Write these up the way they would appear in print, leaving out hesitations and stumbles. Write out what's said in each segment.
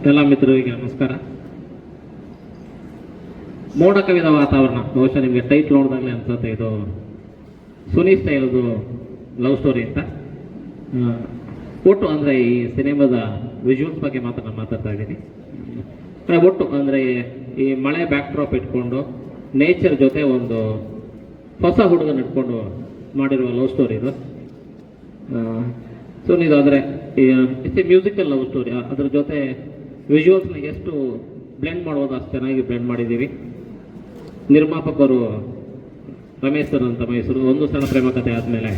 ಎಲ್ಲ ಮಿತ್ರರಿಗೆ ನಮಸ್ಕಾರ. ಮೋಡ ಕವಿದ ವಾತಾವರಣ, ಬಹುಶಃ ನಿಮಗೆ ಟೈಟ್ಲ್ ನೋಡಿದಾಗಲೇ ಅನ್ಸುತ್ತೆ ಇದು ಸುನಿ ಸ್ಟೈಲ್ದು ಲವ್ ಸ್ಟೋರಿ ಅಂತ. ಒಟ್ಟು ಅಂದರೆ ಈ ಸಿನಿಮಾದ ವಿಜುವಲ್ಸ್ ಬಗ್ಗೆ ಮಾತಾಡ್ತಾ ಇದ್ದೀನಿ. ಒಟ್ಟು ಅಂದರೆ ಈ ಮಳೆ ಬ್ಯಾಕ್ ಡ್ರಾಪ್ ಇಟ್ಕೊಂಡು ನೇಚರ್ ಜೊತೆ ಒಂದು ಹೊಸ ಹುಡುಗನ ಇಟ್ಕೊಂಡು ಮಾಡಿರುವ ಲವ್ ಸ್ಟೋರಿ ಇದು. ಸೊ ಇದು ಅಂದರೆ it's A musical love story. ಅದ್ರ ಜೊತೆ ವಿಜುವಲ್ಸ್ನ ಎಷ್ಟು ಬ್ಲೆಂಡ್ ಮಾಡ್ಬೋದು ಅಷ್ಟು ಚೆನ್ನಾಗಿ ಬ್ಲೆಂಡ್ ಮಾಡಿದ್ದೀವಿ. ನಿರ್ಮಾಪಕರು ರಮೇಶ್ ಸರ್ ಅಂತ ಮೈಸೂರು. ಒಂದು ಸಣ್ಣ ಪ್ರೇಮ ಕಥೆ ಆದಮೇಲೆ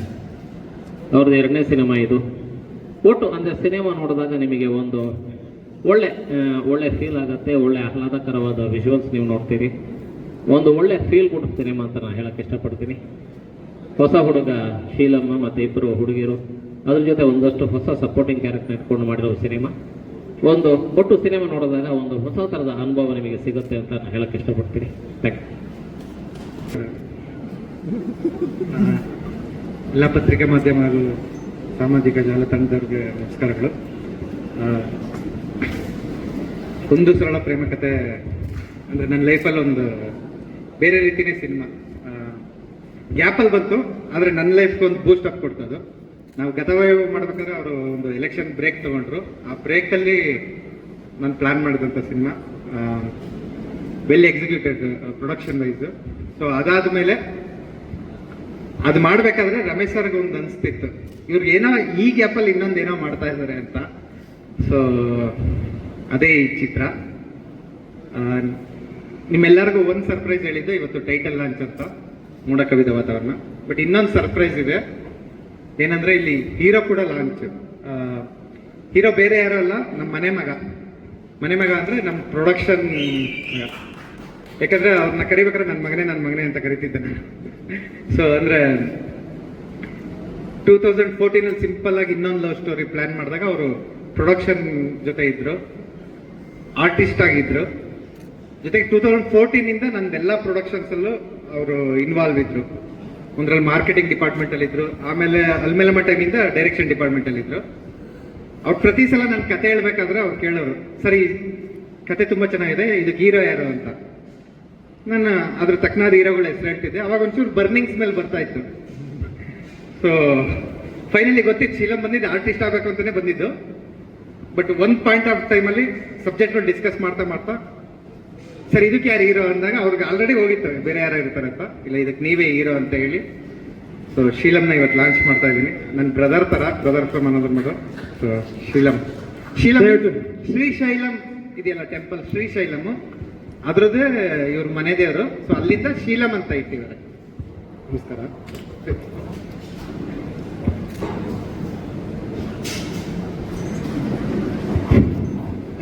ಅವ್ರದ್ದು 2ನೇ ಸಿನಿಮಾ ಇದು. ಒಟ್ಟು ಅಂದರೆ ಸಿನಿಮಾ ನೋಡಿದಾಗ ನಿಮಗೆ ಒಂದು ಒಳ್ಳೆ ಫೀಲ್ ಆಗುತ್ತೆ, ಒಳ್ಳೆ ಆಹ್ಲಾದಕರವಾದ ವಿಜುವಲ್ಸ್ ನೀವು ನೋಡ್ತೀರಿ. ಒಂದು ಒಳ್ಳೆ ಫೀಲ್ ಗುಡ್ ಸಿನಿಮಾ ಅಂತ ನಾನು ಹೇಳಕ್ಕೆ ಇಷ್ಟಪಡ್ತೀನಿ. ಹೊಸ ಹುಡುಗ ಶೀಲಮ್ಮ ಮತ್ತು ಇಬ್ಬರು ಹುಡುಗಿರು, ಅದ್ರ ಜೊತೆ ಒಂದಷ್ಟು ಹೊಸ ಸಪೋರ್ಟಿಂಗ್ ಕ್ಯಾರೆಕ್ಟರ್ ಇಟ್ಕೊಂಡು ಮಾಡಿರೋ ಸಿನಿಮಾ. ಒಂದು ಒಟ್ಟು ಸಿನಿಮಾ ನೋಡಿದಾಗ ಒಂದು ಹೊಸ ಥರದ ಅನುಭವ ನಿಮಗೆ ಸಿಗುತ್ತೆ ಅಂತ ನಾನು ಹೇಳಕ್ಕೆ ಇಷ್ಟಪಡ್ತೀನಿ. Thank you. ಎಲ್ಲ ಪತ್ರಿಕೆ ಮಾಧ್ಯಮ ಹಾಗೂ ಸಾಮಾಜಿಕ ಜಾಲತಾಣದವ್ರಿಗೆ ನಮಸ್ಕಾರಗಳು. ಒಂದು ಸರಳ ಪ್ರೇಮ ಕಥೆ ಅಂದರೆ ನನ್ನ ಲೈಫಲ್ಲಿ ಒಂದು ಬೇರೆ ರೀತಿಯೇ ಸಿನಿಮಾ. ಗ್ಯಾಪಲ್ಲಿ ಬಂತು, ಆದರೆ ನನ್ನ ಲೈಫ್ಗೆ ಒಂದು ಬೂಸ್ಟ್ ಅಪ್ ಕೊಡ್ತದು. ನಾವು ಗತವೈಭವ ಮಾಡ್ಬೇಕಾದ್ರೆ ಅವರು ಒಂದು ಎಲೆಕ್ಷನ್ ಬ್ರೇಕ್ ತೊಗೊಂಡ್ರು. ಆ ಬ್ರೇಕಲ್ಲಿ ನಾನು ಪ್ಲ್ಯಾನ್ ಮಾಡಿದಂಥ cinema, well executed production wise. So ಅದಾದ ಮೇಲೆ ಅದು ಮಾಡಬೇಕಾದ್ರೆ ರಮೇಶ್ ಸರ್ಗೆ ಒಂದು ಅನಿಸ್ತಿತ್ತು, ಇವ್ರಿಗೆ ಏನೋ ಈ ಗ್ಯಾಪಲ್ಲಿ ಇನ್ನೊಂದು ಏನೋ ಮಾಡ್ತಾ ಇದ್ದಾರೆ ಅಂತ. ಸೊ ಅದೇ ಈ ಚಿತ್ರ. ನಿಮ್ಮೆಲ್ಲರಿಗೂ ಒಂದು ಸರ್ಪ್ರೈಸ್ ಹೇಳಿದ್ದೆ, ಇವತ್ತು ಟೈಟಲ್ ಲಾಂಚ್ ಅಂತ, ಮೋಡ ಕವಿದ ವಾತಾವರಣ. ಬಟ್ ಇನ್ನೊಂದು ಸರ್ಪ್ರೈಸ್ ಇದೆ, ಏನಂದ್ರೆ ಇಲ್ಲಿ ಹೀರೋ ಕೂಡ ಲಾಂಚ್. ಹೀರೋ ಬೇರೆ ಯಾರು ಅಲ್ಲ, ನಮ್ಮ ಮನೆ ಮಗ ಅಂದ್ರೆ ನಮ್ಮ ಪ್ರೊಡಕ್ಷನ್ ಮಗ. ಯಾಕಂದ್ರೆ ಅವ್ರನ್ನ ಕರಿಬೇಕಾದ್ರೆ ನನ್ನ ಮಗನೇ ಅಂತ ಕರಿತಿದ್ದೇನೆ. ಸೊ ಅಂದ್ರೆ 2014 ಸಿಂಪಲ್ ಆಗಿ ಇನ್ನೊಂದು ಲವ್ ಸ್ಟೋರಿ ಪ್ಲಾನ್ ಮಾಡಿದಾಗ ಅವರು ಪ್ರೊಡಕ್ಷನ್ ಜೊತೆ ಇದ್ರು, ಆರ್ಟಿಸ್ಟ್ ಆಗಿದ್ರು. ಜೊತೆಗೆ 2014 ನಂದೆಲ್ಲ ಪ್ರೊಡಕ್ಷನ್ಸ್ ಅಲ್ಲೂ ಅವರು ಇನ್ವಾಲ್ವ್ ಇದ್ರು. ಒಂದ್ರಲ್ಲಿ ಮಾರ್ಕೆಟಿಂಗ್ ಡಿಪಾರ್ಟ್ಮೆಂಟ್ ಅಲ್ಲಿ ಇದ್ರು, ಆಮೇಲೆ ಅಲ್ಮೇಲಮ್ಮ ಟೈಮಿಂದ ಡೈರೆಕ್ಷನ್ ಡಿಪಾರ್ಟ್ಮೆಂಟ್ ಅಲ್ಲಿ ಇದ್ರು. ಅವ್ರು ಪ್ರತಿ ಸಲ ನನ್ನ ಕತೆ ಹೇಳ್ಬೇಕಾದ್ರೆ ಅವ್ರು ಕೇಳೋರು, ಸರಿ ಕತೆ ತುಂಬಾ ಚೆನ್ನಾಗಿದೆ, ಇದಕ್ಕೆ ಹೀರೋ ಯಾರು ಅಂತ. ನಾನು ಅದ್ರ ತಕ್ಕನಾದ ಹೀರೋಗಳ ಹೆಸರು ಹೇಳ್ತಿದ್ದೆ. ಅವಾಗ ಒಂಚೂರು ಬರ್ನಿಂಗ್ ಸ್ಮೆಲ್ ಬರ್ತಾ ಇತ್ತು. ಸೊ ಫೈನಲಿ ಗೊತ್ತಿತ್ತು, ಶೀಲಂ ಬಂದಿದ್ದು ಆರ್ಟಿಸ್ಟ್ ಆಗಬೇಕು ಅಂತಾನೆ ಬಂದಿದ್ದು. ಬಟ್ ಒಂದು ಪಾಯಿಂಟ್ ಆಫ್ ಟೈಮಲ್ಲಿ ಸಬ್ಜೆಕ್ಟ್ಗಳು ಡಿಸ್ಕಸ್ ಮಾಡ್ತಾ ಸರ್ ಇದಕ್ಕೆ ಯಾರು ಹೀರೋ ಅಂದಾಗ ಅವ್ರಿಗೆ ಆಲ್ರೆಡಿ ಹೋಗಿತ್ತು ಬೇರೆ ಯಾರು ಇರ್ತಾರಂತ. ಇಲ್ಲ, ಇದಕ್ಕೆ ನೀವೇ ಹೀರೋ ಅಂತ ಹೇಳಿ ಸೊ ಶೀಲಂನ ಇವತ್ತು ಲಾಂಚ್ ಮಾಡ್ತಾ ಇದ್ದೀನಿ. ನನ್ನ ಬ್ರದರ್ ಫ್ರಮ್ ಅನ್ನೋದ್ರ ಮಗ. ಸೊ ಶೀಲಂ ಶ್ರೀಶೈಲಂ ಇದೆಯಲ್ಲ ಟೆಂಪಲ್, ಶ್ರೀಶೈಲಂ ಅದ್ರದ್ದೇ ಇವ್ರ ಮನೆ ದೇವರು. ಸೊ ಅಲ್ಲಿಂದ ಶೀಲಂ ಅಂತ ಇಟ್ಟಿದ್ದಾರೆ. ನಮಸ್ಕಾರ.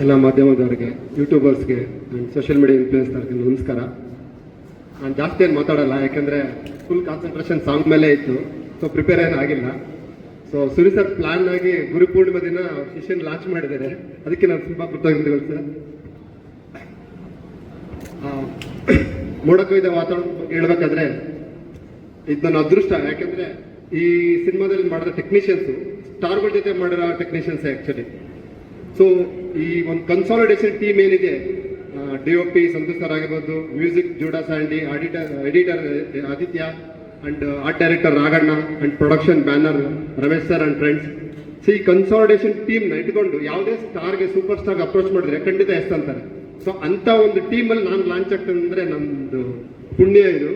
ಎಲ್ಲ ಮಾಧ್ಯಮದವರಿಗೆ, ಯೂಟ್ಯೂಬರ್ಸ್ಗೆ ಆ್ಯಂಡ್ ಸೋಷಿಯಲ್ ಮೀಡಿಯಾ ಇನ್ಫ್ಲೂಯೆನ್ಸರ್ಗೆ ನಮಸ್ಕಾರ. ನಾನು ಜಾಸ್ತಿ ಏನು ಮಾತಾಡಲ್ಲ, ಯಾಕೆಂದರೆ ಫುಲ್ ಕಾನ್ಸಂಟ್ರೇಷನ್ ಸಾಂಗ್ ಮೇಲೆ ಇತ್ತು. ಸೊ ಪ್ರಿಪೇರ್ ಏನು ಆಗಿಲ್ಲ. ಸೊ ಸುನಿ ಸರ್ ಪ್ಲಾನ್ ಆಗಿ ಗುರು ಪೂರ್ಣಿಮಾ ದಿನ ಶಿಷ್ಯನ್ ಲಾಂಚ್ ಮಾಡಿದ್ದಾರೆ, ಅದಕ್ಕೆ ನಾನು ತುಂಬ ಕೃತಜ್ಞತೆಗಳು ಸರ್. ಮೋಡ ಕವಿದ ವಾತಾವರಣ ಬಗ್ಗೆ ಹೇಳ್ಬೇಕಾದ್ರೆ ಇದು ನನ್ನ ಅದೃಷ್ಟ. ಯಾಕೆಂದರೆ ಈ ಸಿನಿಮಾದಲ್ಲಿ ಮಾಡಿರೋ ಟೆಕ್ನಿಷಿಯನ್ಸು ಸ್ಟಾರ್ಗಳ ಜೊತೆ ಮಾಡಿರೋ ಟೆಕ್ನಿಷಿಯನ್ಸ್ ಆ್ಯಕ್ಚುಲಿ. ಸೊ ಈ ಒಂದು ಕನ್ಸಾಲಿಡೇಷನ್ ಟೀಮ್ ಏನಿದೆ, DOP ಸಂತೋಷ್ ಸರ್ ಆಗಿರ್ಬೋದು, music Judah Sandy, editor Aditya, and art director Raghanna, and production banner Ramesh sir and friends. So ಈ ಕನ್ಸಾಲಿಡೇಷನ್ ಟೀಮ್ನ ಇಟ್ಕೊಂಡು ಯಾವುದೇ ಸ್ಟಾರ್ಗೆ, ಸೂಪರ್ ಸ್ಟಾರ್ಗೆ ಅಪ್ರೋಚ್ ಮಾಡಿದ್ರೆ ಖಂಡಿತ ಎಸ್ ಅಂತಾರೆ. ಸೊ ಅಂಥ ಒಂದು ಟೀಮಲ್ಲಿ ನಾನು ಲಾಂಚ್ ಆಗ್ತದೆ ಅಂದರೆ ನಮ್ಮದು ಪುಣ್ಯ ಇದು.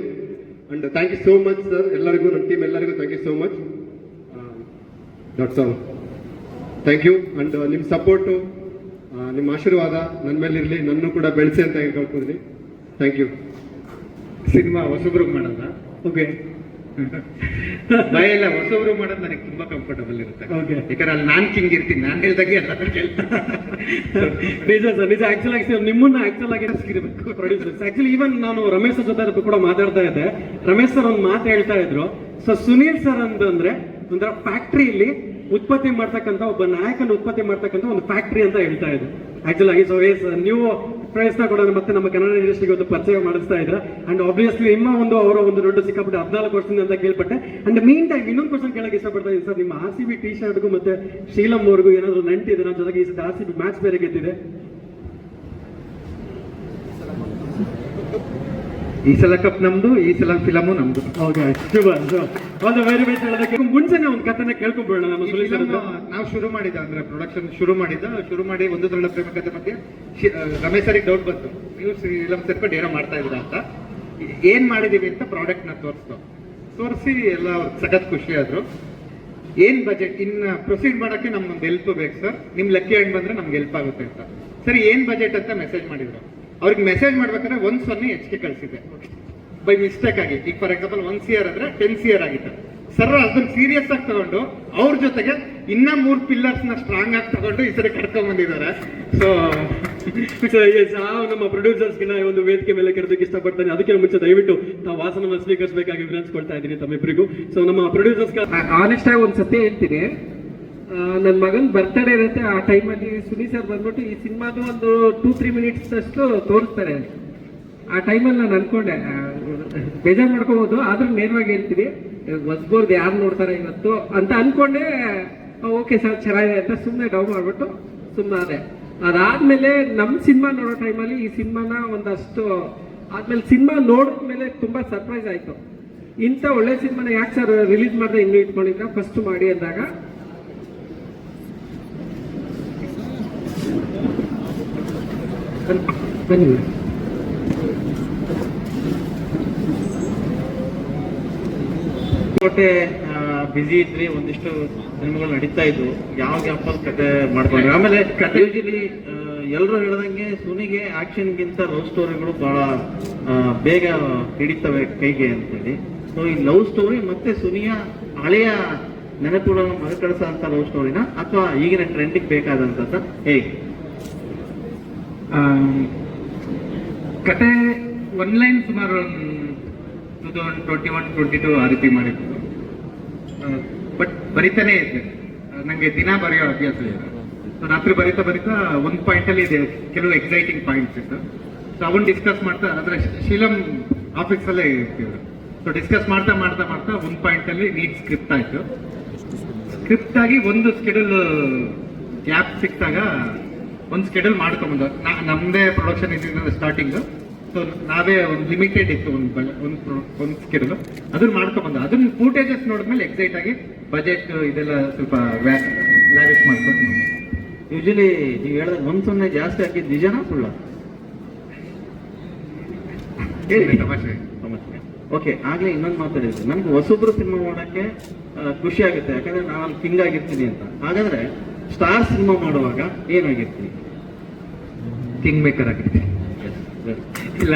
And thank you so much sir, ಎಲ್ಲರಿಗೂ, ನಮ್ಮ ಟೀಮ್ ಎಲ್ಲರಿಗೂ thank you so much. That's all. Thank you. And ನಿಮ್ಮ ಸಪೋರ್ಟು, ನಿಮ್ಮ ಆಶೀರ್ವಾದ ನನ್ನ ಮೇಲೆ ಇರಲಿ, ನನ್ನೂ ಕೂಡ ಬೆಳೆಸಿ ಅಂತ ಹೇಳ್ಕೊಳ್ತಿದ್ದೀನಿ. Thank you. ಸಿನಿಮಾ ಹೊಸಬ್ರಿಗೆ ಮಾಡೋದ? ಓಕೆ. ಭಯ ಇಲ್ಲ, ಹೊಸಬ್ರು ಮಾಡೋದು ನನಗೆ ತುಂಬಾ ಕಂಫರ್ಟಬಲ್ ಇರುತ್ತೆ. ಯಾಕಂದ್ರೆ ಅಲ್ಲಿ ನಾನು ಕಿಂಗ್ ಇರ್ತೀನಿ, ನಾನು ಹೇಳ್ದಾಗೆ ಎಲ್ಲ ನಿಜ ಸರ್, ನಿಜ. ಆಕ್ಚುಲ್ ನಿಮ್ಮನ್ನ ಆಕ್ಚುಲ್ ಆಗಿ ಇರಬೇಕು ಪ್ರೊಡ್ಯೂಸರ್ಸ್. ಆಕ್ಚುಲಿ ಈವನ್ ನಾನು ರಮೇಶ್ ಸರ್ ಜೊತೆ ಕೂಡ ಮಾತಾಡ್ತಾ ಇದ್ದೆ. ರಮೇಶ್ ಸರ್ ಒಂದು ಮಾತು ಹೇಳ್ತಾ ಇದ್ರು, ಸೊ ಸುನೀಲ್ ಸರ್ ಅಂತಂದ್ರೆ ಒಂಥರ ಫ್ಯಾಕ್ಟ್ರಿಯಲ್ಲಿ ಉತ್ಪತ್ತಿ ಮಾಡ್ತಕ್ಕಂಥ ಒಬ್ಬ ನಾಯಕನ ಉತ್ಪತ್ತಿ ಮಾಡ್ತಕ್ಕಂಥ ಒಂದು ಫ್ಯಾಕ್ಟ್ರಿ ಅಂತ ಹೇಳ್ತಾ ಇದ್ರು ಆಕ್ಚುಲ್ ಆಗಿ. ಸೊ ನೀವು ಪ್ರಯತ್ನ ಕೂಡ ಮತ್ತೆ ನಮ್ಮ ಕನ್ನಡ ಇಂಡಸ್ಟ್ರಿಗೆ ಒಂದು ಪರಿಚಯ ಮಾಡಿಸ್ತಾ ಇದ್ರೆ. ಅಂಡ್ ಆಬ್ವಿಯಸ್ಲಿ ನಿಮ್ಮ ಅವರ ಒಂದು ದೊಡ್ಡ ಸಿಕ್ಕಾಪಟ್ಟೆ 14 ವರ್ಷದಿಂದ ಅಂತ ಕೇಳ್ಪಟ್ಟೆ. ಅಂಡ್ ಮೀನ್ ಟೈಮ್ ಇನ್ನೊಂದು ಕ್ವಶನ್ ಕೇಳಕ್ಕೆ ಇಷ್ಟಪಡ್ತಾ ಇದ್ದೀನಿ ಸರ್. ನಿಮ್ಮ RCB ಟಿ ಶರ್ಟ್ಗೂ ಮತ್ತೆ ಶೀಲಂ ಅವ್ರಿಗೂ ಏನಾದ್ರು ನಂಟಿದೆ? ನಮ್ಮ ಜೊತೆಗೆ ಈ RCB ಮ್ಯಾಚ್ ಬೇರೆ ಗೆದ್ದಿದೆ. ಈ ಸಲ ಕಪ್ ನಮ್ದು, ಈ ಸಲ ಫಿಲಮು ನಮ್ದು. ಓಕೆ, ಶುಭ ವೆರಿ ಬೆಸ್ಟ್ ಹೇಳೋದಕ್ಕೆ ಮುಂಚೆನೆ ಒಂದು ಕಥೆನ ಕೇಳ್ಕೊಂಡ್ಬಿಡೋಣ ನಮ್ಮ ಈ ಸುನೀಲ್ ಸರ್ film ಹತ್ರ. ನಾವು ಶುರು ಮಾಡಿದ ಅಂದ್ರೆ ಪ್ರೊಡಕ್ಷನ್ ಶುರು ಮಾಡಿ ಒಂದು ಸರಳ ಪ್ರೇಮ ಕಥೆ ಬಗ್ಗೆ ರಮೇಶ್ ಸರಿಗೆ ಡೌಟ್ ಬಂತು, ನೀವು ಫಿಲಮ್ ಸೇರ್ಕೊಂಡು ಏನೋ ಮಾಡ್ತಾ ಇದ್ದೀರಾ ಅಂತ. ಏನ್ ಮಾಡಿದೀವಿ ಅಂತ ಪ್ರಾಡಕ್ಟ್ ನ ತೋರಿಸಿ ಎಲ್ಲ ಸಖತ್ ಖುಷಿ ಆದ್ರು. ಏನ್ ಬಜೆಟ್ ಇನ್ನ ಪ್ರೊಸೀಡ್ ಮಾಡಕ್ಕೆ ನಮ್ಗೊಂದು ಹೆಲ್ಪ್ ಬೇಕು ಸರ್, ನಿಮ್ ಲಕ್ಕಿ ಹಣ್ಣು ಬಂದ್ರೆ ನಮ್ಗೆ ಹೆಲ್ಪ್ ಆಗುತ್ತೆ ಅಂತ. ಸರಿ ಏನ್ ಬಜೆಟ್ ಅಂತ ಮೆಸೇಜ್ ಮಾಡಿದ್ರು. ಅವ್ರಿಗೆ ಮೆಸೇಜ್ ಮಾಡ್ಬೇಕಾದ್ರೆ 1 ಹೆಚ್ಚಿಗೆ ಕಳಿಸಿದೆ ಬೈ ಮಿಸ್ಟೇಕ್ ಆಗಿ. ಈಗ ಫಾರ್ ಎಕ್ಸಾಂಪಲ್ 1 CR ಅಂದ್ರೆ 10 CR ಆಗಿತ್ತು. ಸರ್ ಅದನ್ನ ಸೀರಿಯಸ್ ಆಗಿ ತಗೊಂಡು ಅವ್ರ ಜೊತೆಗೆ ಇನ್ನ 3 ಪಿಲ್ಲರ್ಸ್ ನ ಸ್ಟ್ರಾಂಗ್ ಆಗಿ ತಗೊಂಡು ಈ ಸರಿ ಕರ್ಕೊಂಡ್ ಬಂದಿದ್ದಾರೆ. ಸೊ ನಮ್ಮ ಪ್ರೊಡ್ಯೂಸರ್ಸ್ ಗೆ ಒಂದು ವೇದಿಕೆ ಮೇಲೆ ಕರೆದಕ್ಕೆ ಇಷ್ಟಪಡ್ತಾನೆ. ಅದಕ್ಕೆ ಮುಂಚೆ ದಯವಿಟ್ಟು ತಾವು ವಾಸನ ಸ್ವೀಕರಿಸಬೇಕಾಗಿ ವಿನಂತಿಸ್ಕೊಳ್ತಾ ಇದ್ದೀನಿ ತಮ್ಮಿಬ್ಬರಿಗೂ. ಸೊ ನಮ್ಮ ಪ್ರೊಡ್ಯೂಸರ್ಸ್ ಆನೆಸ್ಟ್ ಆಗಿ ಒಂದು ಸತ್ಯ ಹೇಳ್ತೀನಿ. ನನ್ನ ಮಗನ ಬರ್ತ್ಡೇ ಇರುತ್ತೆ, ಆ ಟೈಮಲ್ಲಿ ಸುನೀಲ್ ಸರ್ ಬಂದ್ಬಿಟ್ಟು ಈ ಸಿನಿಮಾದು ಒಂದು 2-3 ಮಿನಿಟ್ಸ್ ಅಷ್ಟು ತೋರಿಸ್ತಾರೆ. ಆ ಟೈಮಲ್ಲಿ ನಾನು ಅನ್ಕೊಂಡೆ ಬೇಜಾರು ಮಾಡ್ಕೋಬಹುದು, ಆದ್ರೂ ನೇರವಾಗಿ ಹೇಳ್ತೀನಿ, ಹೊಸಬೋರ್ದು ಯಾರು ನೋಡ್ತಾರೆ ಇವತ್ತು ಅಂತ ಅನ್ಕೊಂಡೆ. ಓಕೆ ಸರ್ ಚೆನ್ನಾಗಿದೆ ಅಂತ ಸುಮ್ಮನೆ ಡೌನ್ ಮಾಡ್ಬಿಟ್ಟು ಸುಮ್ಮನೆ ಅದೇ. ಅದಾದ್ಮೇಲೆ ನಮ್ಮ ಸಿನಿಮಾ ನೋಡೋ ಟೈಮಲ್ಲಿ ಈ ಸಿನಿಮಾನ ಒಂದಷ್ಟು ಆದ್ಮೇಲೆ ಸಿನಿಮಾ ನೋಡಿದ್ಮೇಲೆ ತುಂಬಾ ಸರ್ಪ್ರೈಸ್ ಆಯ್ತು. ಇಂಥ ಒಳ್ಳೆ ಸಿನಿಮಾನ ಯಾಕೆ ಸರ್ ರಿಲೀಸ್ ಮಾಡಿದ್ರೆ ಇನ್ನೂ ಇಟ್ಕೊಂಡಿದ್ರ ಫಸ್ಟ್ ಮಾಡಿ ಅಂದಾಗ ಬನ್ನಿ. ಕೋಟೆ ಬಿಸಿ ಇದ್ರಿ, ಒಂದಿಷ್ಟು ಸಿನಿಮಾಗಳು ನಡೀತಾ ಇದ್ವು, ಯಾವ ಗ್ಯಾಪಲ್ಲಿ ಕತೆ ಮಾಡ್ಕೊಂಡ್ರಿ. ಆಮೇಲೆ ಕತೆ ಯೂಶಲಿ ಎಲ್ಲರೂ ಹೇಳ್ದಂಗೆ ಸುನಿಗೆ ಆಕ್ಷನ್ಗಿಂತ ಲವ್ ಸ್ಟೋರಿಗಳು ಬಹಳ ಬೇಗ ಹಿಡಿತವೆ ಕೈಗೆ ಅಂತೇಳಿ. ಸೊ ಈ ಲವ್ ಸ್ಟೋರಿ ಮತ್ತೆ ಸುನಿಯ ಹಳೆಯ ನೆನಪುಗಳನ್ನು ಮರುಕಳಿಸೋ ಅಂತ ಲವ್ ಸ್ಟೋರಿನ ಅಥವಾ ಈಗಿನ ಟ್ರೆಂಡಿಗೆ ಬೇಕಾದಂತ ಹೇಗೆ? ಕತೆ ಲೈನ್ ಸುಮಾರು 2021-22 ಆ ರೀತಿ ಮಾಡಿದ್ದು. ಬಟ್ ಬರಿತಾನೆ ಇದ್ದೆ, ನಂಗೆ ದಿನ ಬರೆಯೋ ಅಭ್ಯಾಸ ಇದೆ. ಸೊ ರಾತ್ರಿ ಬರಿತಾ ಒಂದು ಪಾಯಿಂಟ್ ಅಲ್ಲಿ ಇದೆ ಕೆಲವು ಎಕ್ಸೈಟಿಂಗ್ ಪಾಯಿಂಟ್ಸ್ ಇತ್ತು. ಸೊ ಅವನ್ನ ಡಿಸ್ಕಸ್ ಮಾಡ್ತಾ ಅಂದ್ರೆ ಶೀಲಂ ಆಫೀಸ್ ಅಲ್ಲೇ ಇರ್ತೀವಿ. ಸೊ ಡಿಸ್ಕಸ್ ಮಾಡ್ತಾ ಒಂದು ಪಾಯಿಂಟ್ ಅಲ್ಲಿ ನೀಟ್ ಸ್ಕ್ರಿಪ್ಟ್ ಆಯ್ತು. ಸ್ಕ್ರಿಪ್ಟ್ ಆಗಿ ಒಂದು ಸ್ಕೆಡ್ಯೂಲ್ ಗ್ಯಾಪ್ ಸಿಕ್ತಾಗ ಒಂದು ಸ್ಕೆಡ್ಯೂಲ್ ಮಾಡ್ಕೊಂಬಂದು ನಮ್ದೇ ಪ್ರೊಡಕ್ಷನ್ ಇದ್ರಿಂದ ಸ್ಟಾರ್ಟಿಂಗ್. ಸೊ ನಾವೇ ಒಂದು ಲಿಮಿಟೆಡ್ ಇತ್ತು ಒಂದು ಸ್ಕೆಡ್ಯೂಲ್, ಅದನ್ನ ಮಾಡ್ಕೊಂಬಂದು ಅದನ್ನ ಫೂಟೇಜಸ್ ನೋಡಿದ್ಮೇಲೆ ಎಕ್ಸೈಟ್ ಆಗಿ ಬಜೆಟ್ ಇದೆಲ್ಲ ಸ್ವಲ್ಪ ಲ್ಯಾವಿಶ್ ಮಾಡ್ಕೊಂಡು. ಯೂಶಲಿ ನೀವು ಹೇಳಿದ್ರೆ 1 ಜಾಸ್ತಿ ಹಾಕಿದ್ ನಿಜನಾ ಸುಳ್ಳ? ಹೇಳಿ ತಮಾಷೆ. ಓಕೆ, ಆಗ್ಲೇ ಇನ್ನೊಂದು ಮಾತಾಡಿದ್ರಿ, ನನ್ಗೆ ಹೊಸಬ್ರು ಸಿನಿಮಾ ಮಾಡೋಕ್ಕೆ ಖುಷಿ ಆಗುತ್ತೆ, ಯಾಕಂದ್ರೆ ನಾನು ಅಲ್ಲಿ ಕಿಂಗ್ ಆಗಿರ್ತೀನಿ ಅಂತ. ಹಾಗಾದ್ರೆ ಸ್ಟಾರ್ ಸಿನಿಮಾ ಮಾಡುವಾಗ ಏನಾಗಿರ್ತೀನಿ? King maker ಆಗಿರ್ತೀನಿ. ಇಲ್ಲ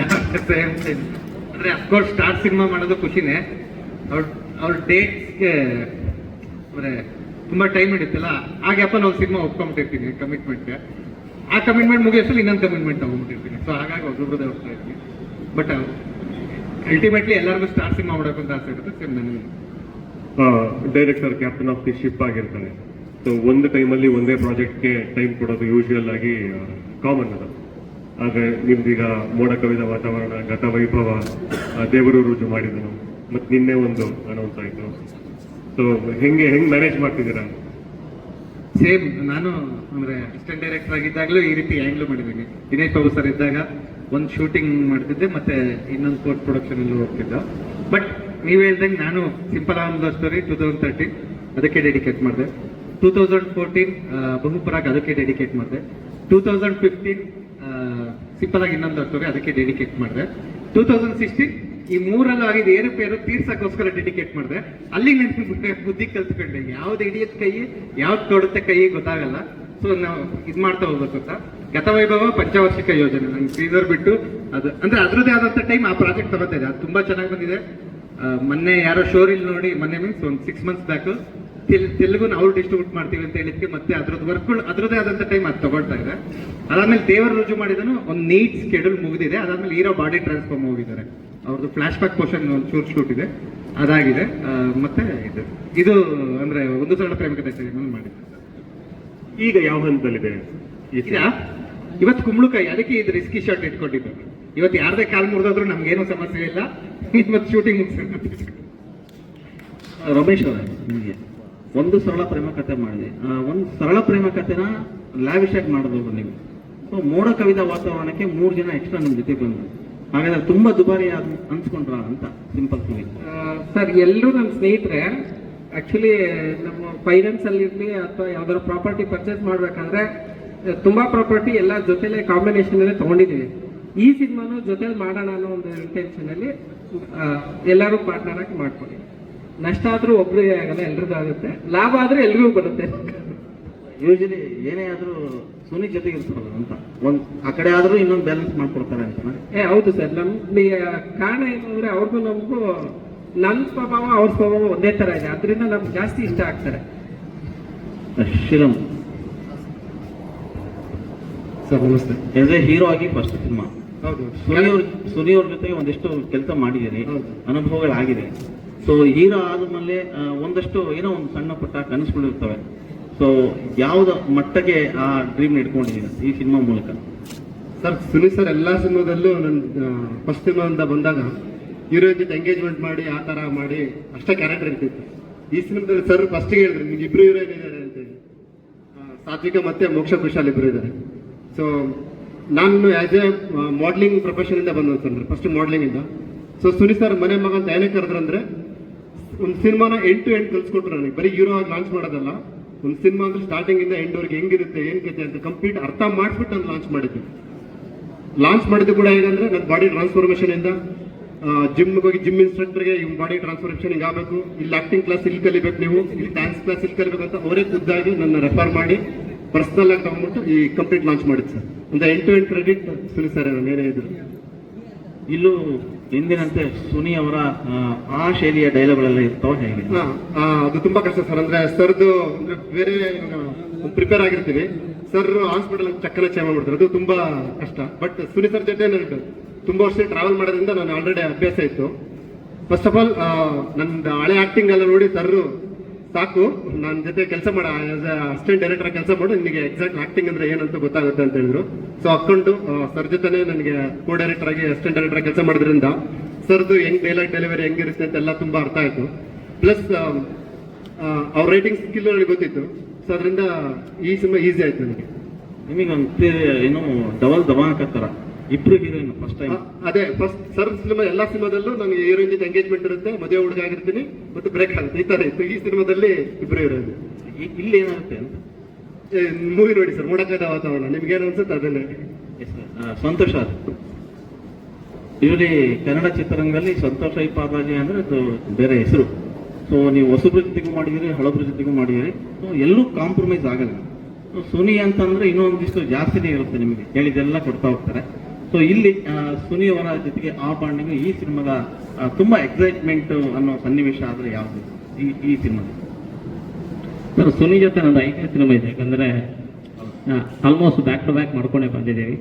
ಸೇಮ್ ಅಂದ್ರೆ ಅಫ್ಕೋರ್ಸ್ ಸ್ಟಾರ್ ಸಿನಿಮಾ ಮಾಡೋದು ಖುಷಿನೇ. ಅವ್ರ ಡೇಟ್ಸ್ಗೆ ಅಂದ್ರೆ ತುಂಬಾ ಟೈಮ್ ಹಿಡಿತಲ್ಲ, ಆ ಗ್ಯಾಪಲ್ಲಿ ಒಂದು ಸಿನಿಮಾ ಒಪ್ಕೊಂಡ್ಬಿಟ್ಟಿರ್ತೀನಿ ಕಮಿಟ್ಮೆಂಟ್ಗೆ. ಆ ಕಮಿಟ್ಮೆಂಟ್ ಮುಗಿಯೋಸಲ್ಲಿ ಇನ್ನೊಂದು ಕಮಿಟ್ಮೆಂಟ್ ತಗೊಂಡ್ಬಿಟ್ಟಿರ್ತೀನಿ. ಸೊ ಹಾಗಾಗಿ ಒಬ್ಬೊಬ್ಬರದೇ ಹೋಗ್ತಾ ಇರ್ತೀನಿ. ಬಟ್ ಅಲ್ಟಿಮೇಟ್ಲಿ ಎಲ್ಲರಿಗೂ ಸ್ಟಾರ್ ಸಿನಿಮಾ ಮಾಡೋಕೆ ಅಂತ ಆಸೆ ಇರುತ್ತೆ. ಸೇಮ್ ನನಗೆ director captain of the ship ಆಗಿರ್ತಾನೆ. ಸೊ ಒಂದು ಟೈಮಲ್ಲಿ ಒಂದೇ ಪ್ರಾಜೆಕ್ಟ್ಗೆ ಟೈಮ್ ಕೊಡೋದು ಯೂಶುವಲ್ ಆಗಿ ಕಾಮನ್ ಅದು. ಆದರೆ ನಿಮ್ದೀಗ ಮೋಡ ಕವಿದ ವಾತಾವರಣ, ಗತವೈಭವ, ದೇವರು ರುಜು ಮಾಡಿದನು, ಮತ್ತು ನಿನ್ನೆ ಒಂದು ಅನೌನ್ಸ್ ಆಯಿತು. ಸೊ ಹೆಂಗೆ ಮ್ಯಾನೇಜ್ ಮಾಡ್ತಿದ್ದೀರಾ? ಸೇಮ್ ನಾನು ಅಂದ್ರೆ ಅಸಿಸ್ಟೆಂಟ್ ಡೈರೆಕ್ಟರ್ ಆಗಿದ್ದಾಗಲೂ ಈ ರೀತಿ ಹ್ಯಾಂಡ್ಲ್ ಮಾಡಿದ್ದೀನಿ. ದಿನೇಶ್ ಬಾಬು ಸರ್ ಇದ್ದಾಗ ಒಂದು ಶೂಟಿಂಗ್ ಮಾಡ್ತಿದ್ದೆ, ಮತ್ತೆ ಇನ್ನೊಂದು ಪೋಸ್ಟ್ ಪ್ರೊಡಕ್ಷನ್ ಅಲ್ಲಿ ಹೋಗ್ತಿದ್ದೆ. ಬಟ್ ನೀವು ಹೇಳ್ದಂಗೆ ನಾನು ಸಿಂಪಲ್ ಆನ್ ಸ್ಟೋರಿ 2013 ಅದಕ್ಕೆ ಡೆಡಿಕೇಟ್ ಮಾಡಿದೆ. 2014 ಬಹುಪರಾಗ್ ಅದಕ್ಕೆ ಡೆಡಿಕೇಟ್ ಮಾಡಿದೆ. 2015 ಸಿಂಪಲ್ ಆಗಿ ಇನ್ನೊಂದು ಸ್ಟೋರಿ ಅದಕ್ಕೆ ಡೆಡಿಕೇಟ್ ಮಾಡಿದೆ. 2016 ಈ ಮೂರಲ್ಲೂ ಆಗಿದ್ದು ಏರುಪೇರು ತೀರ್ಸಕ್ಕೋಸ್ಕರ ಡೆಡಿಕೇಟ್ ಮಾಡಿದೆ. ಅಲ್ಲಿ ನನಗೆ ಬುದ್ಧಿ ಕಲ್ತ್ಕೊಂಡೆ, ಯಾವ್ದು ಹಿಡಿಯತ್ ಕೈ ಯಾವ್ದು ತೊಡುತ್ತೆ ಕೈ ಗೊತ್ತಾಗಲ್ಲ. ಸೊ ನಾವು ಇದು ಮಾಡ್ತಾ ಹೋಗ್ಬೇಕು ಅಂತ. ಗತವೈಭವ ಪಂಚವಾರ್ಷಿಕ ಯೋಜನೆ ನಂಗೆ ಟೀಸರ್ ಬಿಟ್ಟು ಅದು ಅಂದ್ರೆ ಅದ್ರದ್ದೇ ಆದಂತ ಟೈಮ್ ಆ ಪ್ರಾಜೆಕ್ಟ್ ತಗೋತಾ ಇದೆ. ಅದು ತುಂಬಾ ಚೆನ್ನಾಗಿ ಬಂದಿದೆ. ಮೊನ್ನೆ ಯಾರೋ ಶೋರಿಲ್ ನೋಡಿ, ಮೊನ್ನೆ ಮೀನ್ಸ್ ಒಂದು 6 months ಬ್ಯಾಕ್ ತೆಲುಗು ನಾವು ಡಿಸ್ಟ್ರಿಬ್ಯೂಟ್ ಮಾಡ್ತೀವಿ ಅಂತ ಹೇಳಿದ್ಕೆ ಮತ್ತೆ ಅದ್ರದ್ದು ವರ್ಕ್ಗಳು ಅದ್ರದ್ದೇ ಆದಂತ ಟೈಮ್ ಅದು ತಗೊಳ್ತಾ ಇದೆ. ಅದಾದ್ಮೇಲೆ ದೇವರು ರುಜು ಮಾಡಿದನು ಒಂದು ನೀಟ್ ಸ್ಕೆಡ್ಯೂಲ್ ಮುಗಿದಿದೆ. ಅದಾದ್ಮೇಲೆ ಹೀರೋ ಬಾಡಿ ಟ್ರಾನ್ಸ್ಫಾರ್ಮ್ ಹೋಗಿದ್ದಾರೆ. ಅವ್ರದ್ದು ಫ್ಲಾಶ್ ಬ್ಯಾಕ್ ಪೋರ್ಷನ್ ಒಂದು ಶೂಟ್ ಇದೆ, ಅದಾಗಿದೆ. ಮತ್ತೆ ಇದು ಅಂದ್ರೆ ಒಂದು ಸರಳ ಪ್ರೇಮ ಕಥೆ ಮಾಡಿದ್ದೆ. ಈಗ ಯಾವ ಹಂತದಲ್ಲಿದೆ? ಇವತ್ತು ಕುಂಬಳಕಾಯಿ, ಅದಕ್ಕೆ ಇದು ರಿಸ್ಕಿ ಶಾಟ್ ಇಟ್ಕೊಂಡಿದ್ದು. ಇವತ್ತು ಯಾರದೇ ಕಾಲ್ ಮುರಿದಾದ್ರೂ ನಮ್ಗೇನು ಸಮಸ್ಯೆ ಇಲ್ಲ. ಇವತ್ತು ಶೂಟಿಂಗ್ ಮುಗಿಸೋಣ. ರಮೇಶ್ ಅವರೇ, ನಿಮಗೆ ಒಂದು ಸರಳ ಪ್ರೇಮ ಕಥೆ ಮಾಡಿದೆ. ಒಂದು ಸರಳ ಪ್ರೇಮ ಕಥೆನ ಲ್ಯಾವಿಶ್ ಆಗಿ ಮಾಡಬಹುದು ನೀವು. ಸೊ ಮೋಡ ಕವಿದ ವಾತಾವರಣಕ್ಕೆ 3 ಜನ ಎಕ್ಸ್ಟ್ರಾ ನಿಮ್ಮ ಜೊತೆ ಬಂದರು. ಹಾಗಾದ್ರೆ ತುಂಬಾ ದುಬಾರಿ ಅನ್ಸ್ಕೊಂಡ್ರ ಅಂತ ಸಿಂಪಲ್ ಸಿವಿ. ಸರ್ ಎಲ್ಲರೂ ನನ್ನ ಸ್ನೇಹಿತರೆ ಆಕ್ಚುಲಿ ನಮ್ಮ ಫೈನಾನ್ಸ್ ಅಲ್ಲಿ ಇರಲಿ ಅಥವಾ ಯಾವ್ದಾದ್ರು ಪ್ರಾಪರ್ಟಿ ಪರ್ಚೇಸ್ ಮಾಡ್ಬೇಕಾದ್ರೆ ತುಂಬಾ ಪ್ರಾಪರ್ಟಿ ಎಲ್ಲ ಜೊತೆಲೆ ಕಾಂಬಿನೇಷನ್ ಅಲ್ಲೇ ತಗೊಂಡಿದೀವಿ. ಈ ಸಿನಿಮಾನು ಜೊತೆಲಿ ಮಾಡೋಣ ಅನ್ನೋ ಒಂದು ಇಂಟೆನ್ಷನ್ ಅಲ್ಲಿ ಎಲ್ಲರೂ ಪಾರ್ಟ್ನರ್ ಆಗಿ ಮಾಡ್ಕೊಳ್ಳಿ. ನಷ್ಟ ಆದ್ರೂ ಒಬ್ರಿಗೆ ಆಗಲ್ಲ, ಎಲ್ರಿಗೂ ಆಗುತ್ತೆ. ಲಾಭ ಆದ್ರೆ ಎಲ್ರಿಗೂ ಬರುತ್ತೆ. ಯೂಶಲಿ ಏನೇ ಆದ್ರೂ ಸುನಿ ಜೊತೆಗೆ ಇರ್ತಾರಲ್ಲ ಅಂತ ಆ ಕಡೆ ಆದ್ರೂ ಇನ್ನೊಂದು ಬ್ಯಾಲೆನ್ಸ್ ಮಾಡ್ಕೊಡ್ತಾರೆ ಅಂತ. ಹೌದು ಸರ್. ನಮ್ಗೆ ಕಾರಣ ಏನು ಅಂದ್ರೆ ಅವ್ರಿಗೂ ನಮಗೂ ನನ್ನ ಸ್ವಭಾವ ಅವ್ರ ಸ್ವಭಾವ ಒಂದೇ ತರ ಇದೆ, ಅದರಿಂದ ನಮ್ಗೆ ಜಾಸ್ತಿ ಇಷ್ಟ ಆಗ್ತಾರೆ. ಶ್ರೀರಾಮ್ ಸರ್ ನಮಸ್ತೆ. ಎಸ್ ಎ ಹೀರೋ ಆಗಿ ಫಸ್ಟ್ ಸಿನಿಮಾ. ಹೌದು. ಸುನಿ ಅವ್ರ ಜೊತೆಗೆ ಒಂದಿಷ್ಟು ಕೆಲಸ ಮಾಡಿದ್ದೀರಿ, ಹೌದು. ಅನುಭವಗಳಾಗಿದೆ. ಸೊ ಹೀರೋ ಆದ್ಮೇಲೆ ಒಂದಷ್ಟು ಏನೋ ಒಂದು ಸಣ್ಣ ಪುಟ್ಟ ಕನಸುಗಳಿರ್ತವೆ. ಸೊ ಯಾವ್ದ ಮಟ್ಟಕ್ಕೆ ಆ ಡ್ರೀಮ್ ಇಟ್ಕೊಂಡಿದ್ದೀರಾ ಈ ಸಿನಿಮಾ ಮೂಲಕ? ಸರ್ ಸುನೀಲ್ ಸರ್ ಎಲ್ಲ ಸಿನಿಮಾದಲ್ಲೂ ನನ್ನ ಫಸ್ಟ್ ಸಿನಿಮಾ ಅಂತ ಬಂದಾಗ ಹೀರೋಯಿನ್ ಜೊತೆ ಎಂಗೇಜ್ಮೆಂಟ್ ಮಾಡಿ ಆ ಥರ ಮಾಡಿ ಅಷ್ಟೇ ಕ್ಯಾರೆಕ್ಟರ್ ಇರ್ತಿತ್ತು. ಈ ಸಿನಿಮಾದಲ್ಲಿ ಸರ್ ಫಸ್ಟಿಗೆ ಹೇಳಿದ್ರು ನಿಮ್ಗೆ ಇಬ್ರು ಹೀರೋಯಿನ್ ಇದ್ದಾರೆ ಅಂತೇಳಿ. ಸಾತ್ವಿಕ ಮತ್ತೆ ಮೋಕ್ಷ ಕುಶಾಲ್ ಇಬ್ರು ಇದ್ದಾರೆ. ಸೊ ನಾನು ಆ್ಯಸ್ ಎ ಮಾಡ್ಲಿಂಗ್ ಪ್ರೊಫೆಷನಿಂದ ಬಂದ ಸರ್, ಫಸ್ಟ್ ಮಾಡ್ಲಿಂಗಿಂದ. ಸೊ ಸುನೀಲ್ ಸರ್ ಮನೆ ಮಗ ಅಂತ ಏನಕ್ಕೆ ಕರೆದ್ರಂದ್ರೆ ಒಂದು ಸಿನಿಮಾನ ಎಂಡ್ ಟು ಎಂಡ್ ಕಲ್ಸ್ಕೊಟ್ರು ನನಗೆ. ಬರೀ ಹೀರೋ ಆಗಿ ಲಾಂಚ್ ಮಾಡೋದಲ್ಲ, ಒಂದು ಸಿನಿಮಾ ಅಂದ್ರೆ ಸ್ಟಾರ್ಟಿಂಗ್ ಇಂದ ಎಂಡ್ವರೆಗೆ ಹೆಂಗಿರುತ್ತೆ ಏನ್ ಕತೆ ಅಂತ ಕಂಪ್ಲೀಟ್ ಅರ್ಥ ಮಾಡಿಸ್ಬಿಟ್ಟು ನಾನು ಲಾಂಚ್ ಮಾಡಿದ್ದು ಕೂಡ ಹೇಗಂದ್ರೆ ನನ್ನ ಬಾಡಿ ಟ್ರಾನ್ಸ್ಫಾರ್ಮೇಶನ್ ಇಂದ ಜಿಮ್ಗೆ ಹೋಗಿ ಜಿಮ್ ಇನ್ಸ್ಟ್ರಕ್ಟರ್ಗೆ ಈ ಬಾಡಿ ಟ್ರಾನ್ಸ್ಫಾರ್ಮೇಶನ್ ಹಿಂಗೆ ಆಗಬೇಕು, ಇಲ್ಲಿ ಆಕ್ಟಿಂಗ್ ಕ್ಲಾಸ್ ಇಲ್ಲಿ ಕಲಿಬೇಕು, ನೀವು ಇಲ್ಲಿ ಡ್ಯಾನ್ಸ್ ಕ್ಲಾಸ್ ಇಲ್ಲಿ ಕಲಿಬೇಕು ಅಂತ ಅವರೇ ಖುದ್ದಾಗಿ ನನ್ನ ರೆಫರ್ ಮಾಡಿ ಪರ್ಸನಲ್ ಆಗಿ ತಗೊಂಡ್ಬಿಟ್ಟು ಈ ಕಂಪ್ಲೀಟ್ ಲಾಂಚ್ ಮಾಡಿದ್ದು ಸರ್. ಒಂದು end to end credit Suni sir ಏನೇ ಇದ್ರು. ಇಲ್ಲೂ ಎಂದಿನಂತೆ ಸುನಿ ಅವರ ಆ ಶೈಲಿಯ ಡೈಲಾಗ್ಗಳೆಲ್ಲ ಇರ್ತಾವ ಹೇಗೆ? ಅದು ತುಂಬಾ ಕಷ್ಟ ಸರ್. ಅಂದ್ರೆ ಸರ್ದು ಅಂದ್ರೆ ಬೇರೆ ಪ್ರಿಪೇರ್ ಆಗಿರ್ತೀವಿ, ಸರ್ ಹಾಸ್ಪಿಟಲ್ ಚಕ್ಕನ ಚೇಮ ಮಾಡ್ತಾರೆ, ಅದು ತುಂಬಾ ಕಷ್ಟ. ಬಟ್ ಸುನಿ ಸರ್ ಜೊತೆ ನನಗೆ ತುಂಬಾ ವರ್ಷ ಟ್ರಾವೆಲ್ ಮಾಡೋದ್ರಿಂದ ನಾನು ಆಲ್ರೆಡಿ ಅಭ್ಯಾಸ ಇತ್ತು. ಫಸ್ಟ್ ಆಫ್ ಆಲ್ ನನ್ನ ಹಳೆ ಆಕ್ಟಿಂಗ್ ಎಲ್ಲ ನೋಡಿ ಸರ್ ಸಾಕು ನನ್ನ ಜೊತೆ ಕೆಲಸ ಮಾಡ, ಆಸ್ ಅಸಿಸ್ಟೆಂಟ್ ಡೈರೆಕ್ಟರ್ ಕೆಲಸ ಮಾಡು, ನಿನಗೆ ಎಕ್ಸಾಕ್ಟ್ ಆಕ್ಟಿಂಗ್ ಅಂದ್ರೆ ಏನಂತ ಗೊತ್ತಾಗುತ್ತೆ ಅಂತ ಹೇಳಿದ್ರು. ಸೊ ಅಕೊಂಡು ಸರ್ ಜೊತೆನೆ ನನಗೆ ಕೋ ಡೈರೆಕ್ಟರ್ ಆಗಿ ಅಸಿಸ್ಟೆಂಟ್ ಡೈರೆಕ್ಟರ್ ಕೆಲಸ ಮಾಡೋದ್ರಿಂದ ಸರ್ದು ಹೆಂಗ್ ಡೈಲಾಗ್ ಡೆಲಿವರಿ ಹೆಂಗಿರುತ್ತೆ ಅಂತೆಲ್ಲ ತುಂಬಾ ಅರ್ಥ ಆಯ್ತು. ಪ್ಲಸ್ ಅವ್ರ ರೈಟಿಂಗ್ ಸ್ಕಿಲ್ ನನಗೆ ಗೊತ್ತಿತ್ತು. ಸೊ ಅದರಿಂದ ಈ ಸಿನಿಮಾ ಈಸಿ ಆಯ್ತು ನನಗೆ. ನಿಮಗೆ ಒಂದು ಏನು ಡಬಲ್ ದಬಾಕತ್ತಾರ ಇಬ್ರು ಹೀರೋಯಿನ್ ಫಸ್ಟ್ ಟೈಮ್. ಅದೇ ಫಸ್ಟ್ ಸರ್ ಸಿನಿಮಾ ಎಲ್ಲಾ ಸಿನಿಮಾದಲ್ಲೂ ನನಗೆ ಹೀರೋಯಿನ್ ಜೊತೆ ಎಂಗೇಜ್ಮೆಂಟ್ ಇರುತ್ತೆ, ಮದುವೆ ಹುಡುಗ ಆಗಿರ್ತೀನಿ ಮತ್ತು ಬ್ರೇಕ್ ಆಗುತ್ತೆ, ಈ ತರ ಇತ್ತು. ಈ ಸಿನಿಮಾದಲ್ಲಿ ಇಬ್ರು ಹೀರೋಯಿನ್. ಇಲ್ಲಿ ಏನಾಗುತ್ತೆ ಅಂತ ಮೂವಿ ನೋಡಿ ಸರ್, ಮೋಡಕದ ವಾತಾವರಣ ನಿಮ್ಗೆ ಏನು ಅನ್ಸುತ್ತೆ ಅದನ್ನೇ. ಸಂತೋಷ. ಇವರಲ್ಲಿ ಕನ್ನಡ ಚಿತ್ರರಂಗದಲ್ಲಿ ಸಂತೋಷ ಇಪ್ಪಾಜಿ ಅಂದ್ರೆ ಅದು ಬೇರೆ ಹೆಸರು. ಸೊ ನೀವು ಹೊಸಬ್ರ ಜೊತೆಗೂ ಮಾಡಿದಿರಿ, ಹಳಬ್ರ ಜೊತೆಗೂ ಮಾಡಿದಿರಿ. ಸೊ ಎಲ್ಲೂ ಕಾಂಪ್ರಮೈಸ್ ಆಗಲ್ಲ. ಸುನಿ ಅಂತಂದ್ರೆ ಇನ್ನೊಂದಿಷ್ಟು ಜಾಸ್ತಿನೇ ಇರುತ್ತೆ, ನಿಮಗೆ ಹೇಳಿದೆಲ್ಲ ಕೊಡ್ತಾ ಹೋಗ್ತಾರೆ. ಸೊ ಇಲ್ಲಿ ಸುನಿ ಅವರ ಜೊತೆಗೆ ಆ ಬಾಂಡಿಂಗ್ ಈ ಸಿನಿಮಾದ ತುಂಬಾ ಎಕ್ಸೈಟ್ಮೆಂಟ್ ಅನ್ನೋ ಸನ್ನಿವೇಶ ಆದ್ರೆ ಯಾವುದು ಈ ಸಿನಿಮಾ? ಸರ್ ಸುನಿ ಜೊತೆ ನಂದು 5ನೇ ಸಿನಿಮಾ ಇದೆ, ಯಾಕಂದ್ರೆ ಆಲ್ಮೋಸ್ಟ್ ಬ್ಯಾಕ್ ಟು ಬ್ಯಾಕ್ ಮಾಡ್ಕೊಂಡೇ ಬಂದಿದ್ದೀವಿ.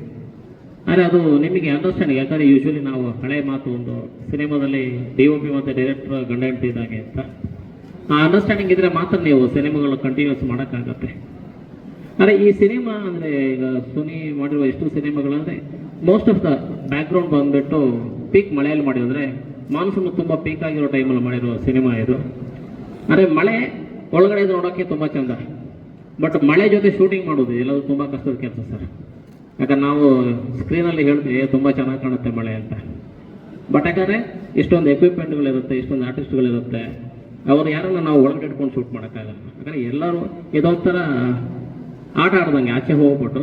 ಆದರೆ ಅದು ನಿಮಗೆ ಅಂಡರ್ಸ್ಟ್ಯಾಂಡಿಂಗ್, ಯಾಕಂದರೆ ಯೂಶ್ವಲಿ ನಾವು ಹಳೆ ಮಾತು ಒಂದು ಸಿನಿಮಾದಲ್ಲಿ DOP ಮತ್ತು ಡೈರೆಕ್ಟರ್ ಗಂಡ ಹೆಂಡತಿ ಇದ್ದಾಗೆ ಅಂತ ಆ ಅಂಡರ್ಸ್ಟ್ಯಾಂಡಿಂಗ್ ಇದ್ರೆ ಮಾತ್ರ ನೀವು ಸಿನಿಮಾಗಳು ಕಂಟಿನ್ಯೂಸ್ ಮಾಡೋಕ್ಕಾಗತ್ತೆ. ಆದರೆ ಈ ಸಿನಿಮಾ ಅಂದರೆ ಈಗ ಸುನಿ ಮಾಡಿರುವ ಎಷ್ಟು ಸಿನಿಮಾಗಳಂದರೆ ಮೋಸ್ಟ್ ಆಫ್ ದ ಬ್ಯಾಕ್ಗ್ರೌಂಡ್ ಬಂದುಬಿಟ್ಟು ಪೀಕ್ ಮಳೆಯಲ್ಲಿ ಮಾಡಿದ್ರೆ ಮಾನ್ಸೂನ್ ತುಂಬ ಪೀಕ್ ಆಗಿರೋ ಟೈಮಲ್ಲಿ ಮಾಡಿರೋ ಸಿನಿಮಾ ಇದು. ಆದರೆ ಮಳೆ ಒಳಗಡೆ ನೋಡೋಕ್ಕೆ ತುಂಬ ಚೆಂದ, ಬಟ್ ಮಳೆ ಜೊತೆ ಶೂಟಿಂಗ್ ಮಾಡೋದು ಎಲ್ಲದು ತುಂಬ ಕಷ್ಟದ ಕೆಲಸ ಸರ್. ಯಾಕಂದ್ರೆ ನಾವು ಸ್ಕ್ರೀನಲ್ಲಿ ಹೇಳ್ತೀವಿ ತುಂಬ ಚೆನ್ನಾಗಿ ಕಾಣುತ್ತೆ ಮಳೆ ಅಂತ, ಬಟ್ ಯಾಕಂದರೆ ಇಷ್ಟೊಂದು ಎಕ್ವಿಪ್ಮೆಂಟ್ಗಳಿರುತ್ತೆ, ಇಷ್ಟೊಂದು ಆರ್ಟಿಸ್ಟ್ಗಳಿರುತ್ತೆ, ಅವರು ಯಾರನ್ನ ನಾವು ಒಳಗಡೆ ಇಟ್ಕೊಂಡು ಶೂಟ್ ಮಾಡೋಕ್ಕಾಗಲ್ಲ. ಯಾಕಂದರೆ ಎಲ್ಲರೂ ಇದೊಂಥರ ಆಟ ಆಡ್ದಂಗೆ ಆಚೆ ಹೋಗ್ಬಿಟ್ಟು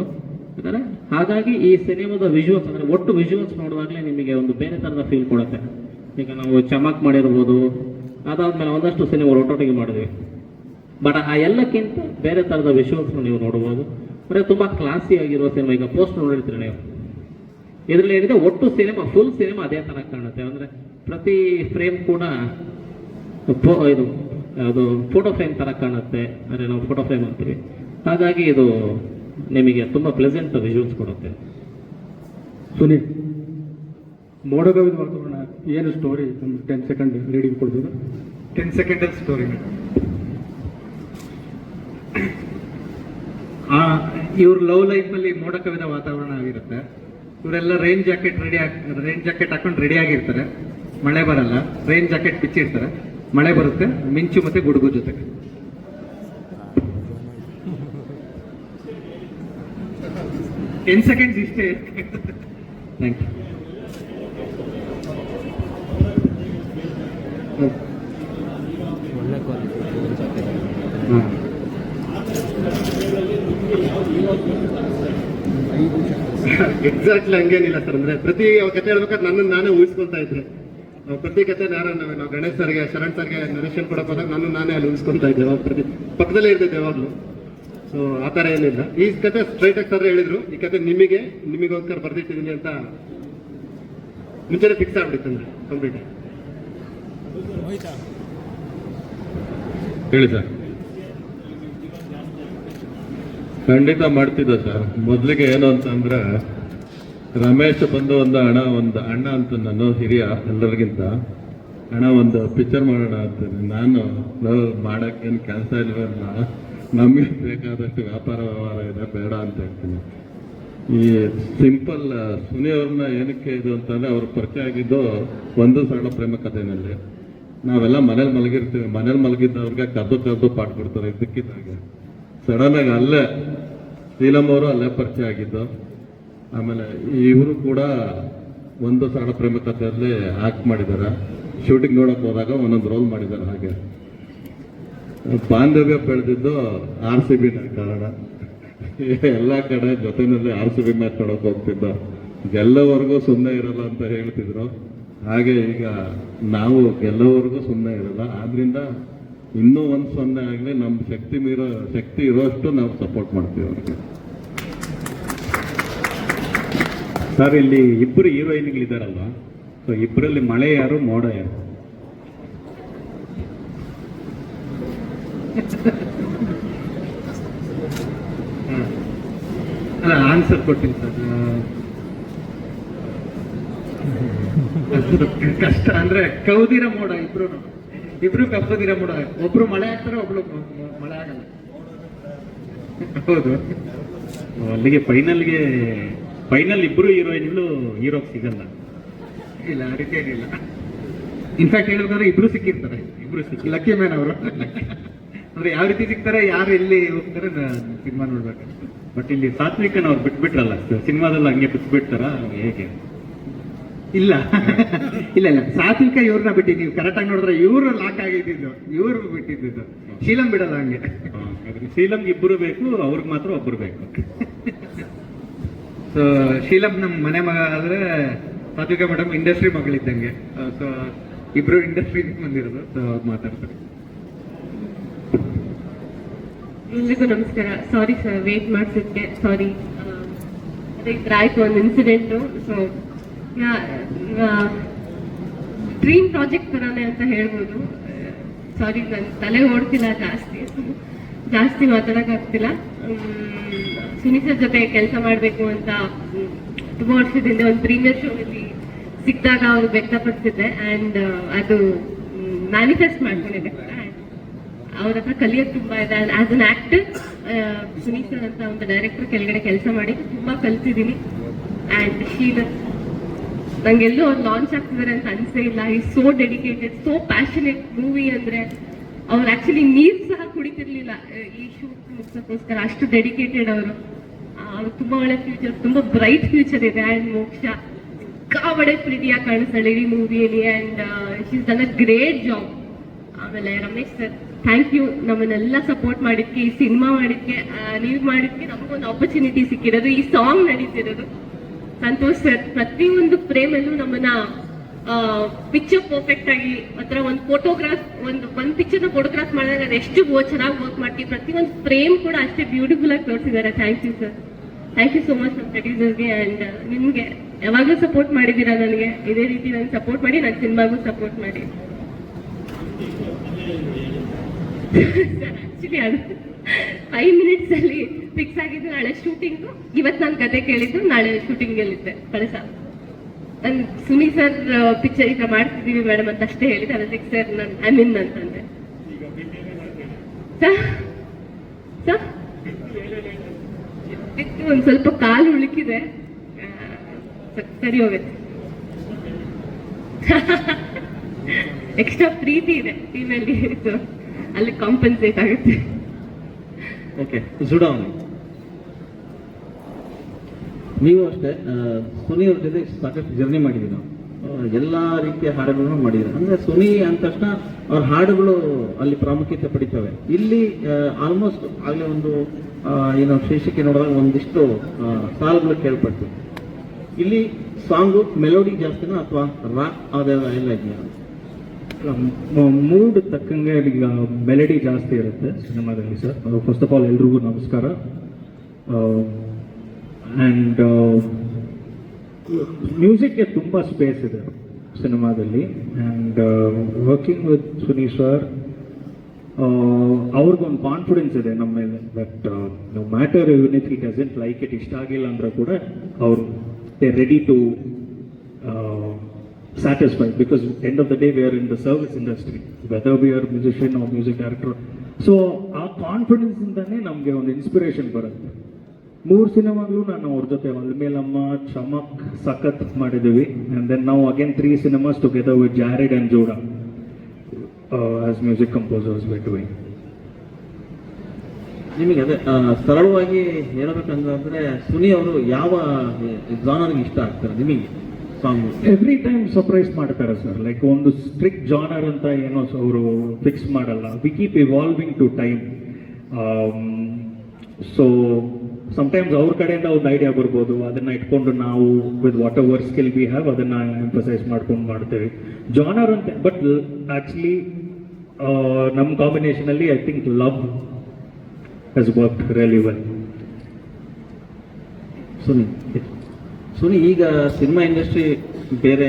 ಯಾಕಂದರೆ ಹಾಗಾಗಿ ಈ ಸಿನಿಮಾದ ವಿಜುವಲ್ಸ್ ಅಂದರೆ ಒಟ್ಟು ವಿಜುವಲ್ಸ್ ನೋಡಿದಾಗಲೇ ನಿಮಗೆ ಒಂದು ಬೇರೆ ಥರದ ಫೀಲ್ ಕೊಡುತ್ತೆ. ಈಗ ನಾವು ಚಮಕ್ ಮಾಡಿರ್ಬೋದು, ಅದಾದಮೇಲೆ ಒಂದಷ್ಟು ಸಿನಿಮಾಗಳು ಒಟ್ಟೊಟ್ಟಿಗೆ ಮಾಡಿದ್ವಿ, ಬಟ್ ಆ ಎಲ್ಲಕ್ಕಿಂತ ಬೇರೆ ಥರದ ವಿಜುವಲ್ಸ್ ನೀವು ನೋಡ್ಬೋದು. ಅಂದರೆ ತುಂಬ ಕ್ಲಾಸಿ ಆಗಿರುವ ಸಿನಿಮಾ. ಈಗ ಪೋಸ್ಟ್ ನೋಡಿರ್ತೀರಿ ನೀವು, ಇದರಲ್ಲಿ ಏನಿದೆ ಒಟ್ಟು ಸಿನಿಮಾ ಫುಲ್ ಸಿನಿಮಾ ಅದೇ ಥರ ಕಾಣುತ್ತೆ. ಅಂದರೆ ಪ್ರತಿ ಫ್ರೇಮ್ ಕೂಡ ಇದು ಅದು ಫೋಟೋ ಫ್ರೇಮ್ ಥರ ಕಾಣುತ್ತೆ, ಅಂದರೆ ನಾವು ಫೋಟೋ ಫ್ರೇಮ್ ಅಂತೀವಿ. ಹಾಗಾಗಿ ಇದು ನಿಮಗೆ ತುಂಬ ಪ್ಲೆಸೆಂಟ್ ವಿಜುವಲ್ಸ್ ಕೊಡುತ್ತೆ. ಸುನೀಲ್, ಮೋಡಕವಿದ ವಾತಾವರಣ ಏನು ಸ್ಟೋರಿ? ಒಂದು 10 ಸೆಕೆಂಡ್ ರೀಡಿಂಗ್ ಕೊಡ್ಬೋದು? 10 ಸೆಕೆಂಡಲ್ಲಿ ಸ್ಟೋರಿ. ಇವ್ರ ಲವ್ ಲೈಫಲ್ಲಿ ಮೋಡ ಕವಿದ ವಾತಾವರಣ ಆಗಿರುತ್ತೆ. ಇವರೆಲ್ಲ ರೈನ್ ಜಾಕೆಟ್ ಹಾಕೊಂಡು ರೆಡಿ ಆಗಿರ್ತಾರೆ. ಮಳೆ ಬರಲ್ಲ, ರೈನ್ ಜಾಕೆಟ್ ಬಿಚ್ಚಿರ್ತಾರೆ, ಮಳೆ ಬರುತ್ತೆ, ಮಿಂಚು ಮತ್ತೆ ಗುಡುಗು ಜೊತೆಗೆ. 10 ಸೆಕೆಂಡ್ಸ್ ಇಷ್ಟೇ. Thank you. ಎಕ್ಸಾಕ್ಟ್ಲಿ ಹಂಗೇನಿಲ್ಲ ಸರ್. ಅಂದ್ರೆ ಪ್ರತಿ ಕತೆ ಹೇಳ್ಬೇಕಾದ್ರೆ ನನ್ನನ್ನು ನಾನೇ ಊಹಿಸ್ಕೊಳ್ತಾ ಇದ್ದೆ. ಪ್ರತಿ ಕತೆ ನಾವು ಗಣೇಶ್ ಸರ್ಗೆ, ಶರಣ್ ಸರ್ಗೆ ನರೇಶನ್ ಕೊಡಕ್ ಹೋದಾಗ ನಾನೇ ಅಲ್ಲಿ ಊಹಿಸ್ಕೊಳ್ತಾ ಇದ್ದೆ. ಪ್ರತಿ ಪಕ್ಕದಲ್ಲೇ ಇರ್ತಿದ್ದೆ ಯಾವಾಗ್ಲೂ. ಸೊ ಆ ಥರ ಏನಿಲ್ಲ. ಈ ಕತೆ ಸ್ಟ್ರೈಟ್ ಆಗಿ ಸರ್ ಹೇಳಿದ್ರು, ಈ ಕತೆ ನಿಮಗೋಸ್ಕರ ಬರ್ದಿಟ್ಟಿದ್ದೀನಿ ಅಂತ ಮುಂಚೆನೆ ಫಿಕ್ಸ್ ಆಗ್ಬಿಟ್ಟಿತ್ತು ಅಂದ್ರೆ ಕಂಪ್ಲೀಟ್. ಹೇಳಿ ಸರ್. ಖಂಡಿತ ಮಾಡ್ತಿದ್ದ ಸರ್. ಮೊದಲಿಗೆ ಏನು ಅಂತಂದ್ರೆ ರಮೇಶ್ ಬಂದು ಒಂದು ಅಣ್ಣ ಅಂತ ನಾನು ಹಿರಿಯ ಎಲ್ಲರಿಗಿಂತ ಅಣ್ಣ ಒಂದು ಪಿಕ್ಚರ್ ಮಾಡೋಣ ಅಂತೀನಿ. ನಾನು ಮಾಡೋಕ್ಕೇನು ಕೆಲಸ ಇಲ್ವಲ್ಲ, ನಮಗೆ ಬೇಕಾದಷ್ಟು ವ್ಯವಹಾರ ಇದೆ, ಬೇಡ ಅಂತ ಹೇಳ್ತೀನಿ. ಈ ಸಿಂಪಲ್ ಸುನಿ ಅವ್ರನ್ನ ಏನಕ್ಕೆ ಇದು ಅಂತಂದ್ರೆ ಅವ್ರು ಪರಿಚಯ ಆಗಿದ್ದು ಒಂದು ಸರಳ ಪ್ರೇಮ ಕಥೆನಲ್ಲಿ. ನಾವೆಲ್ಲ ಮನೇಲಿ ಮಲಗಿದ್ದವ್ರಿಗೆ ಕದ್ದು ಪಾಠ ಕೊಡ್ತಾರೆ ಇದ್ದಕ್ಕಿದ್ದಾಗೆ. ಸಡನ್ ಆಗಿ ಅಲ್ಲೇ ನೀಲಮ್ ಅವರು ಅಲ್ಲೇ ಪರಿಚಯ ಆಗಿದ್ದು. ಆಮೇಲೆ ಇವರು ಕೂಡ ಒಂದು ಸರಳ ಪ್ರೇಮ ಕಥೆಯಲ್ಲಿ ಆಕ್ಟ್ ಮಾಡಿದ್ದಾರೆ. ಶೂಟಿಂಗ್ ನೋಡಕ್ ಹೋದಾಗ ಒಂದೊಂದು ರೋಲ್ ಮಾಡಿದ್ದಾರೆ. ಹಾಗೆ ಬಾಂಧವ್ಯ ಬೆಳೆದಿದ್ದು RCB ಕಾರಣ. ಎಲ್ಲ ಕಡೆ ಜೊತೆನಲ್ಲಿ RCB ಮ್ಯಾಚ್ ನೋಡಕ್ ಹೋಗ್ತಿದ್ದ. ಗೆಲ್ಲೋವರೆಗೂ ಸುಮ್ಮನೆ ಇರಲ್ಲ ಅಂತ ಹೇಳ್ತಿದ್ರು. ಹಾಗೆ ಈಗ ನಾವು ಗೆಲ್ಲೋವರೆಗೂ ಸುಮ್ಮನೆ ಇರಲ್ಲ. ಆದ್ರಿಂದ ಇನ್ನೂ 1-0 ಆಗಲಿ, ನಮ್ಮ ಶಕ್ತಿ ಇರೋಷ್ಟು ನಾವು ಸಪೋರ್ಟ್ ಮಾಡ್ತೀವಿ ಅವ್ರಿಗೆ. ಸರ್, ಇಲ್ಲಿ ಇಬ್ಬರು ಹೀರೋಯಿನ್ಗಳಿದ್ದಾರಲ್ವಾ, ಸೊ ಇಬ್ಬರಲ್ಲಿ ಮಳೆ ಯಾರು, ಮೋಡ ಯಾರು? ಅಲ್ಲ, ಆನ್ಸರ್ ಕೊಡ್ತೀನಿ ಸರ್. ಕಷ್ಟ ಅಂದ್ರೆ ಕೌದಿರ ಮೋಡ, ಇಬ್ರು ಕಪ್ಪದಿರ ಮೋಡ. ಒಬ್ರು ಮಳೆ ಆಗ್ತಾರೆ, ಒಬ್ರು ಮಳೆ ಆಗಲ್ಲ. ಹೌದು. ಅಲ್ಲಿಗೆ ಫೈನಲ್ ಇಬ್ಬರು ಹೀರೋಯಿನ್ಗಳು ಹೀರೋಗೆ ಸಿಗಲ್ಲ. ಇಲ್ಲ, ಅದಕ್ಕೆ ಏನಿಲ್ಲ. ಇನ್ಫ್ಯಾಕ್ಟ್ ಹೇಳ್ಬೇಕಾದ್ರೆ ಇಬ್ರು ಸಿಕ್ಕಿರ್ತಾರೆ. ಲಕ್ಕಿ ಮ್ಯಾನ್ ಅವರು. ಅಂದ್ರೆ ಯಾವ ರೀತಿ ಸಿಗ್ತಾರೆ, ಯಾರು ಎಲ್ಲಿ ಹೋಗ್ತಾರೆ ಸಿನಿಮಾ ನೋಡ್ಬೇಕು. ಬಟ್ ಇಲ್ಲಿ ಸಾತ್ವಿಕನ್ ಅವ್ರು ಬಿಟ್ಬಿಟ್ರಲ್ಲ ಸಿನಿಮಾದಲ್ಲಿ, ಹಂಗೆ ಬಿಟ್ಬಿಡ್ತಾರ ಹೇಗೆ? ಇಲ್ಲ ಇಲ್ಲ ಸಾತ್ವಿಕ ಇವ್ರನ್ನ ಬಿಟ್ಟು ನೀವು ಕರೆಕ್ಟ್ ಆಗಿ ನೋಡಿದ್ರೆ ಇವ್ರು ಲಾಕ್ ಆಗಿದ್ದು, ಇವ್ರು ಬಿಟ್ಟಿದ್ದು. ಶೀಲಂ ಬಿಡಲ್ಲ ಹಂಗೆ. ಶೀಲಂಗೆ ಇಬ್ಬರು ಬೇಕು, ಅವ್ರಿಗೆ ಮಾತ್ರ ಒಬ್ಬರು ಬೇಕು. ಸೊ ಶೀಲಂ ನಮ್ಮ ಮನೆ ಮಗ ಆದ್ರೆ ಸಾತ್ವಿಕ ಮೇಡಮ್ ಇಂಡಸ್ಟ್ರಿ ಮಗಳಿದ್ದಂಗೆ. ಸೊ ಇಬ್ರು ಇಂಡಸ್ಟ್ರಿ ಬಂದಿರೋದು. ಸೊ ಅವ್ರು ಮಾತಾಡ್ತಾರೆ. ಎಲ್ರಿಗೂ ನಮಸ್ಕಾರ. ಸಾರಿ ಸರ್, ವೇಟ್ ಮಾಡಿಸಿದ್ಕೆ ಸಾರಿ. ಅದೇ ಆಯ್ತು ಒಂದು ಇನ್ಸಿಡೆಂಟು. ಸೊ ಡ್ರೀಮ್ ಪ್ರಾಜೆಕ್ಟ್ ಥರನೇ ಅಂತ ಹೇಳ್ಬೋದು. ಸಾರಿ, ನನ್ನ ತಲೆ ಓಡ್ತಿಲ್ಲ ಜಾಸ್ತಿ ಮಾತಾಡೋಕ್ಕಾಗ್ತಿಲ್ಲ. ಸುನಿ ಸರ್ ಜೊತೆ ಕೆಲಸ ಮಾಡಬೇಕು ಅಂತ ತುಂಬ ವರ್ಷದಿಂದ ಒಂದು ಪ್ರೀಮಿಯರ್ ಶೋನಲ್ಲಿ ಸಿಕ್ಕಿದಾಗ ಅವರು ವ್ಯಕ್ತಪಡಿಸಿದ್ದೆ. ಆ್ಯಂಡ್ ಅದು ಮ್ಯಾನಿಫೆಸ್ಟ್ ಮಾಡ್ಕೊಂಡಿದ್ದೆ. ಅವ್ರ ಹತ್ರ ಕಲಿಯೋದು ತುಂಬ ಇದೆ. As an actor Suni sir ಅಂತ ಒಂದು ಡೈರೆಕ್ಟರ್ ಕೆಳಗಡೆ ಕೆಲಸ ಮಾಡಿ ತುಂಬ ಕಲಿತಿದ್ದೀನಿ. ಆ್ಯಂಡ್ ಶೀಲ ನಂಗೆಲ್ಲೂ ಅವ್ರು ಲಾಂಚ್ ಆಗ್ತಿದ್ದಾರೆ ಅಂತ ಅನಿಸೇ ಇಲ್ಲ. ಈ so dedicated, so passionate. Movie ಅಂದರೆ ಅವ್ರು ಆ್ಯಕ್ಚುಲಿ ನೀರು ಸಹ ಕುಡಿತಿರ್ಲಿಲ್ಲ ಈ ಶೂಟ್ ಮುಗಿಸೋಕ್ಕೋಸ್ಕರ. ಅಷ್ಟು ಡೆಡಿಕೇಟೆಡ್ ಅವರು. ಅವ್ರು ತುಂಬ ಒಳ್ಳೆ ಫ್ಯೂಚರ್, ತುಂಬ ಬ್ರೈಟ್ ಫ್ಯೂಚರ್ ಇದೆ. ಆ್ಯಂಡ್ ಮೋಕ್ಷ ಸಿಕ್ಕಾಬಡೆ ಪ್ರೀತಿಯಾಗಿ ಕಾಣಿಸ್ತಾಳೆ ಇಡೀ ಮೂವಿಯಲ್ಲಿ. And she's done a great job. ಆಮೇಲೆ ರಮೇಶ್ ಸರ್, ಥ್ಯಾಂಕ್ ಯು. ನಮ್ಮನ್ನೆಲ್ಲ ಸಪೋರ್ಟ್ ಮಾಡಿದ್ಕೆ, ಈ ಸಿನಿಮಾ ಮಾಡಿದ್ಕೆ, ನೀವು ಮಾಡಿದ್ಕೆ ನಮಗೊಂದು ಆಪರ್ಚುನಿಟಿ ಸಿಕ್ಕಿರೋದು, ಈ ಸಾಂಗ್ ನಡೀತಿರೋದು. ಸಂತೋಷ್ ಸರ್, ಪ್ರತಿಯೊಂದು ಫ್ರೇಮಲ್ಲೂ ನಮ್ಮನ್ನ ಪಿಕ್ಚರ್ ಪರ್ಫೆಕ್ಟ್ ಆಗಿ ಅಥವಾ ಒಂದು ಫೋಟೋಗ್ರಾಫ್, ಒಂದು ಪಿಕ್ಚರ್ನ ಫೋಟೋಗ್ರಾಫ್ ಮಾಡಿದಾಗ ಅದು ಎಷ್ಟು ಚೆನ್ನಾಗಿ ವರ್ಕ್ ಮಾಡ್ತೀವಿ. ಪ್ರತಿಯೊಂದು ಫ್ರೇಮ್ ಕೂಡ ಅಷ್ಟೇ ಬ್ಯೂಟಿಫುಲ್ ಆಗಿ ತೋರಿಸಿದ್ದಾರೆ. Thank you sir. Thank you so much ನಮ್ಮ ಪ್ರೊಡ್ಯೂಸರ್ಗೆ. ಆ್ಯಂಡ್ ನಿಮಗೆ ಯಾವಾಗಲೂ ಸಪೋರ್ಟ್ ಮಾಡಿದ್ದೀರಾ ನನಗೆ. ಇದೇ ರೀತಿ ನನಗೆ ಸಪೋರ್ಟ್ ಮಾಡಿ, ನನ್ನ ಸಿನಿಮಾಗೂ ಸಪೋರ್ಟ್ ಮಾಡಿ. ಆಕ್ಚುಲಿ ಅದು 5 minutes ಅಲ್ಲಿ ಫಿಕ್ಸ್ ಆಗಿದ್ದು. ನಾಳೆ ಶೂಟಿಂಗು. ಇವತ್ತು ನಾನು ಕತೆ ಕೇಳಿದ್ದು, ನಾಳೆ ಶೂಟಿಂಗ್ ಅಲ್ಲಿದ್ದೆ ಕಳಸ. ನಾನು ಸುನಿ ಸರ್ ಪಿಕ್ಚರ್ ಈಗ ಮಾಡ್ತಿದ್ದೀವಿ ಮೇಡಮ್ ಅಂತ ಅಷ್ಟೇ ಹೇಳಿದೆ. ಅದಕ್ಕೆ ಸರ್ ನಾನು ಐ ಅಂತಂದೆ. ಸರ್ ಒಂದು ಸ್ವಲ್ಪ ಕಾಲು ಉಳುಕಿದೆ, ಸರಿ ಹೋಗುತ್ತೆ. ಎಕ್ಸ್ಟ್ರಾ ಪ್ರೀತಿ ಇದೆ ಟೀಮಲ್ಲಿ, ಅಲ್ಲಿ ಕಾಂಪನ್ಸೇಟ್ ಆಗುತ್ತೆ. ಓಕೆ, ಸುಡಾವಣೆ. ನೀವು ಅಷ್ಟೇ ಸುನಿ ಅವ್ರ ಜೊತೆ ಸಾಕಷ್ಟು ಜರ್ನಿ ಮಾಡಿದ್ವಿ ನಾವು. ಎಲ್ಲ ರೀತಿಯ ಹಾಡುಗಳನ್ನು ಮಾಡಿದ್ದಾರೆ. ಅಂದರೆ ಸುನಿ ಅಂದ ತಕ್ಷಣ ಅವ್ರ ಹಾಡುಗಳು ಅಲ್ಲಿ ಪ್ರಾಮುಖ್ಯತೆ ಪಡಿತವೆ. ಇಲ್ಲಿ ಆಲ್ಮೋಸ್ಟ್ ಆಗಲೇ ಒಂದು ಏನೋ ಶೀರ್ಷಿಕೆ ನೋಡಿದಾಗ ಒಂದಿಷ್ಟು ಸಾಲುಗಳು ಕೇಳ್ಪಡ್ತು. ಇಲ್ಲಿ ಸಾಂಗು ಮೆಲೋಡಿ ಜಾಸ್ತಿನಾ ಅಥವಾ ರಾಕ್ ಅದೆಲ್ಲ ಎಲ್ಲ ಇದೆಯಾ? ಮೂಡ್ ತಕ್ಕಂಗೆ ಈಗ ಮೆಲಡಿ ಜಾಸ್ತಿ ಇರುತ್ತೆ ಸಿನಿಮಾದಲ್ಲಿ ಸರ್. ಫಸ್ಟ್ ಆಫ್ ಆಲ್ ಎಲ್ರಿಗೂ ನಮಸ್ಕಾರ. ಆ್ಯಂಡ್ ಮ್ಯೂಸಿಕ್ಗೆ ತುಂಬ ಸ್ಪೇಸ್ ಇದೆ ಸಿನಿಮಾದಲ್ಲಿ. And working with Suni sir, ಅವ್ರಿಗೊಂದು ಕಾನ್ಫಿಡೆನ್ಸ್ ಇದೆ ನಮ್ಮ ಮೇಲೆ that no matter even if it doesn't like it, ಇಷ್ಟ ಆಗಿಲ್ಲ ಅಂದ್ರೆ ಕೂಡ ಅವರು they ready to satisfied, because end of the day we are in the service industry, whether we are musician or music director. So ಆ confidence ಇಂದಾನೆ ನಮಗೆ ಒಂದು inspiration ಬರುತ್ತೆ. 3 ಸಿನಿಮಾಗಳು ನಾನು ಅವ್ರ ಜೊತೆ ಅಲ್ಮೇಲಮ್ಮ, ಚಮಕ್, ಸಖತ್ ಮಾಡಿದ್ದೀವಿ. and then now again 3 cinemas together with Jared and Joda as music composers we're doing. ನಿಮಗೆ ಅದೇ ಸರಳವಾಗಿ ಹೇಳಬೇಕಂದ್ರೆ ಸುನಿ ಅವರು ಯಾವ ಜಾನರ್ಗೆ ಇಷ್ಟ ಆಗ್ತಾರೆ ನಿಮಗೆ ಸಾಂಗ್? ಎವ್ರಿ ಟೈಮ್ ಸರ್ಪ್ರೈಸ್ ಮಾಡ್ತಾರೆ ಸರ್. ಲೈಕ್ ಒಂದು ಸ್ಟ್ರಿಕ್ಟ್ ಜಾನರ್ ಅಂತ ಏನೋ ಅವರು ಫಿಕ್ಸ್ ಮಾಡಲ್ಲ. We keep evolving to time. So sometimes ಅವ್ರ ಕಡೆಯಿಂದ ಒಂದು ಐಡಿಯಾ ಬರ್ಬೋದು, ಅದನ್ನ ಇಟ್ಕೊಂಡು ನಾವು with whatever skill we have ಅದನ್ನ ಎಂಫಸೈಸ್ ಮಾಡ್ಕೊಂಡು ಮಾಡ್ತೇವೆ ಜಾನರ್ ಅಂತ. ಬಟ್ ಆಕ್ಚುಲಿ ನಮ್ಮ ಕಾಂಬಿನೇಷನ್ ಅಲ್ಲಿ I think love has worked really well. Suni ಈಗ ಸಿನಿಮಾ ಇಂಡಸ್ಟ್ರಿ ಬೇರೆ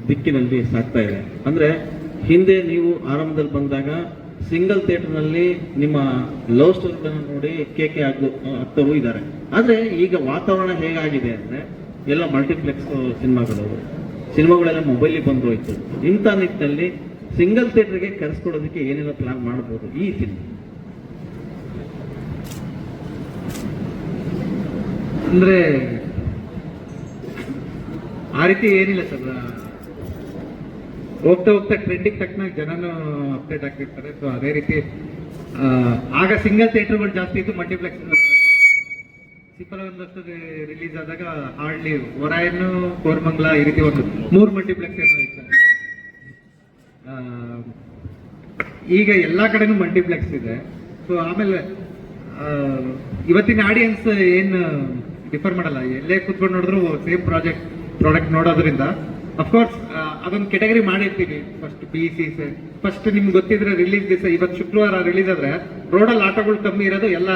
ದಿಕ್ಕಿನಲ್ಲಿ ಸಾಗ್ತಾ ಇದೆ. ಅಂದರೆ ಹಿಂದೆ ನೀವು ಆರಂಭದಲ್ಲಿ ಬಂದಾಗ ಸಿಂಗಲ್ ಥಿಯೇಟರ್ನಲ್ಲಿ ನಿಮ್ಮ ಲವ್ ಸ್ಟೋರಿಗಳನ್ನು ನೋಡಿ ಕೇಕೆ ಆಗ್ತವರು ಇದ್ದಾರೆ. ಆದರೆ ಈಗ ವಾತಾವರಣ ಹೇಗಾಗಿದೆ ಅಂದರೆ ಎಲ್ಲ ಮಲ್ಟಿಪ್ಲೆಕ್ಸ್ ಸಿನಿಮಾಗಳೆಲ್ಲ ಮೊಬೈಲಿಗೆ ಬಂದೋಯ್ತು. ಇಂಥ ನಿಟ್ಟಿನಲ್ಲಿ ಸಿಂಗಲ್ ಥಿಯೇಟರ್ಗೆ ಕರೆಸ್ಕೊಡೋದಕ್ಕೆ ಏನೆಲ್ಲ ಪ್ಲಾನ್ ಮಾಡ್ಬೋದು ಈ ಸಿನಿಮಾ? ಅಂದರೆ ಆ ರೀತಿ ಏನಿಲ್ಲ ಸರ್. ಹೋಗ್ತಾ ಹೋಗ್ತಾ ಟ್ರೆಂಡಿಂಗ್ ತಕ್ಕನಾಗ ಜನನು ಅಪ್ಡೇಟ್ ಆಗ್ತಿರ್ತಾರೆ. ಸೊ ಅದೇ ರೀತಿ ಆಗ ಸಿಂಗಲ್ ಥಿಯೇಟರ್ಗಳು ಜಾಸ್ತಿ ಇತ್ತು, ಮಲ್ಟಿಪ್ಲೆಕ್ಸ್ ಸಿಂಪಲ್ ಒಂದಷ್ಟು ರಿಲೀಸ್ ಆದಾಗ ಹಾರ್ಡ್ಲಿ ಹೊರಾಯನ್ನು, ಕೋರಮಂಗಲ ಈ ರೀತಿ ಒಂದು 3 ಮಲ್ಟಿಪ್ಲೆಕ್ಸ್ ಏನೋ ಇತ್ತು. ಈಗ ಎಲ್ಲ ಕಡೆನೂ ಮಲ್ಟಿಪ್ಲೆಕ್ಸ್ ಇದೆ. ಸೊ ಆಮೇಲೆ ಇವತ್ತಿನ ಆಡಿಯನ್ಸ್ ಏನು ಡಿಫರ್ ಮಾಡಲ್ಲ, ಎಲ್ಲೇ ಕೂತ್ಕೊಂಡು ನೋಡಿದ್ರು ಸೇಮ್ ಪ್ರಾಡಕ್ಟ್ ನೋಡೋದ್ರಿಂದ ಅಫ್ಕೋರ್ಸ್ ಅದೊಂದು ಕೆಟಗರಿ ಮಾಡಿರ್ತೀವಿ. ಫಸ್ಟ್ PEC ಫಸ್ಟ್ ನಿಮ್ಗೆ ಗೊತ್ತಿದ್ರೆ ರಿಲೀಸ್ ದಿವಸ ಇವತ್ತು ಶುಕ್ರವಾರ ರಿಲೀಸ್ ಆದ್ರೆ ರೋಡಲ್ಲಿ ಆಟೋಗಳು ಕಮ್ಮಿ ಇರೋದು, ಎಲ್ಲ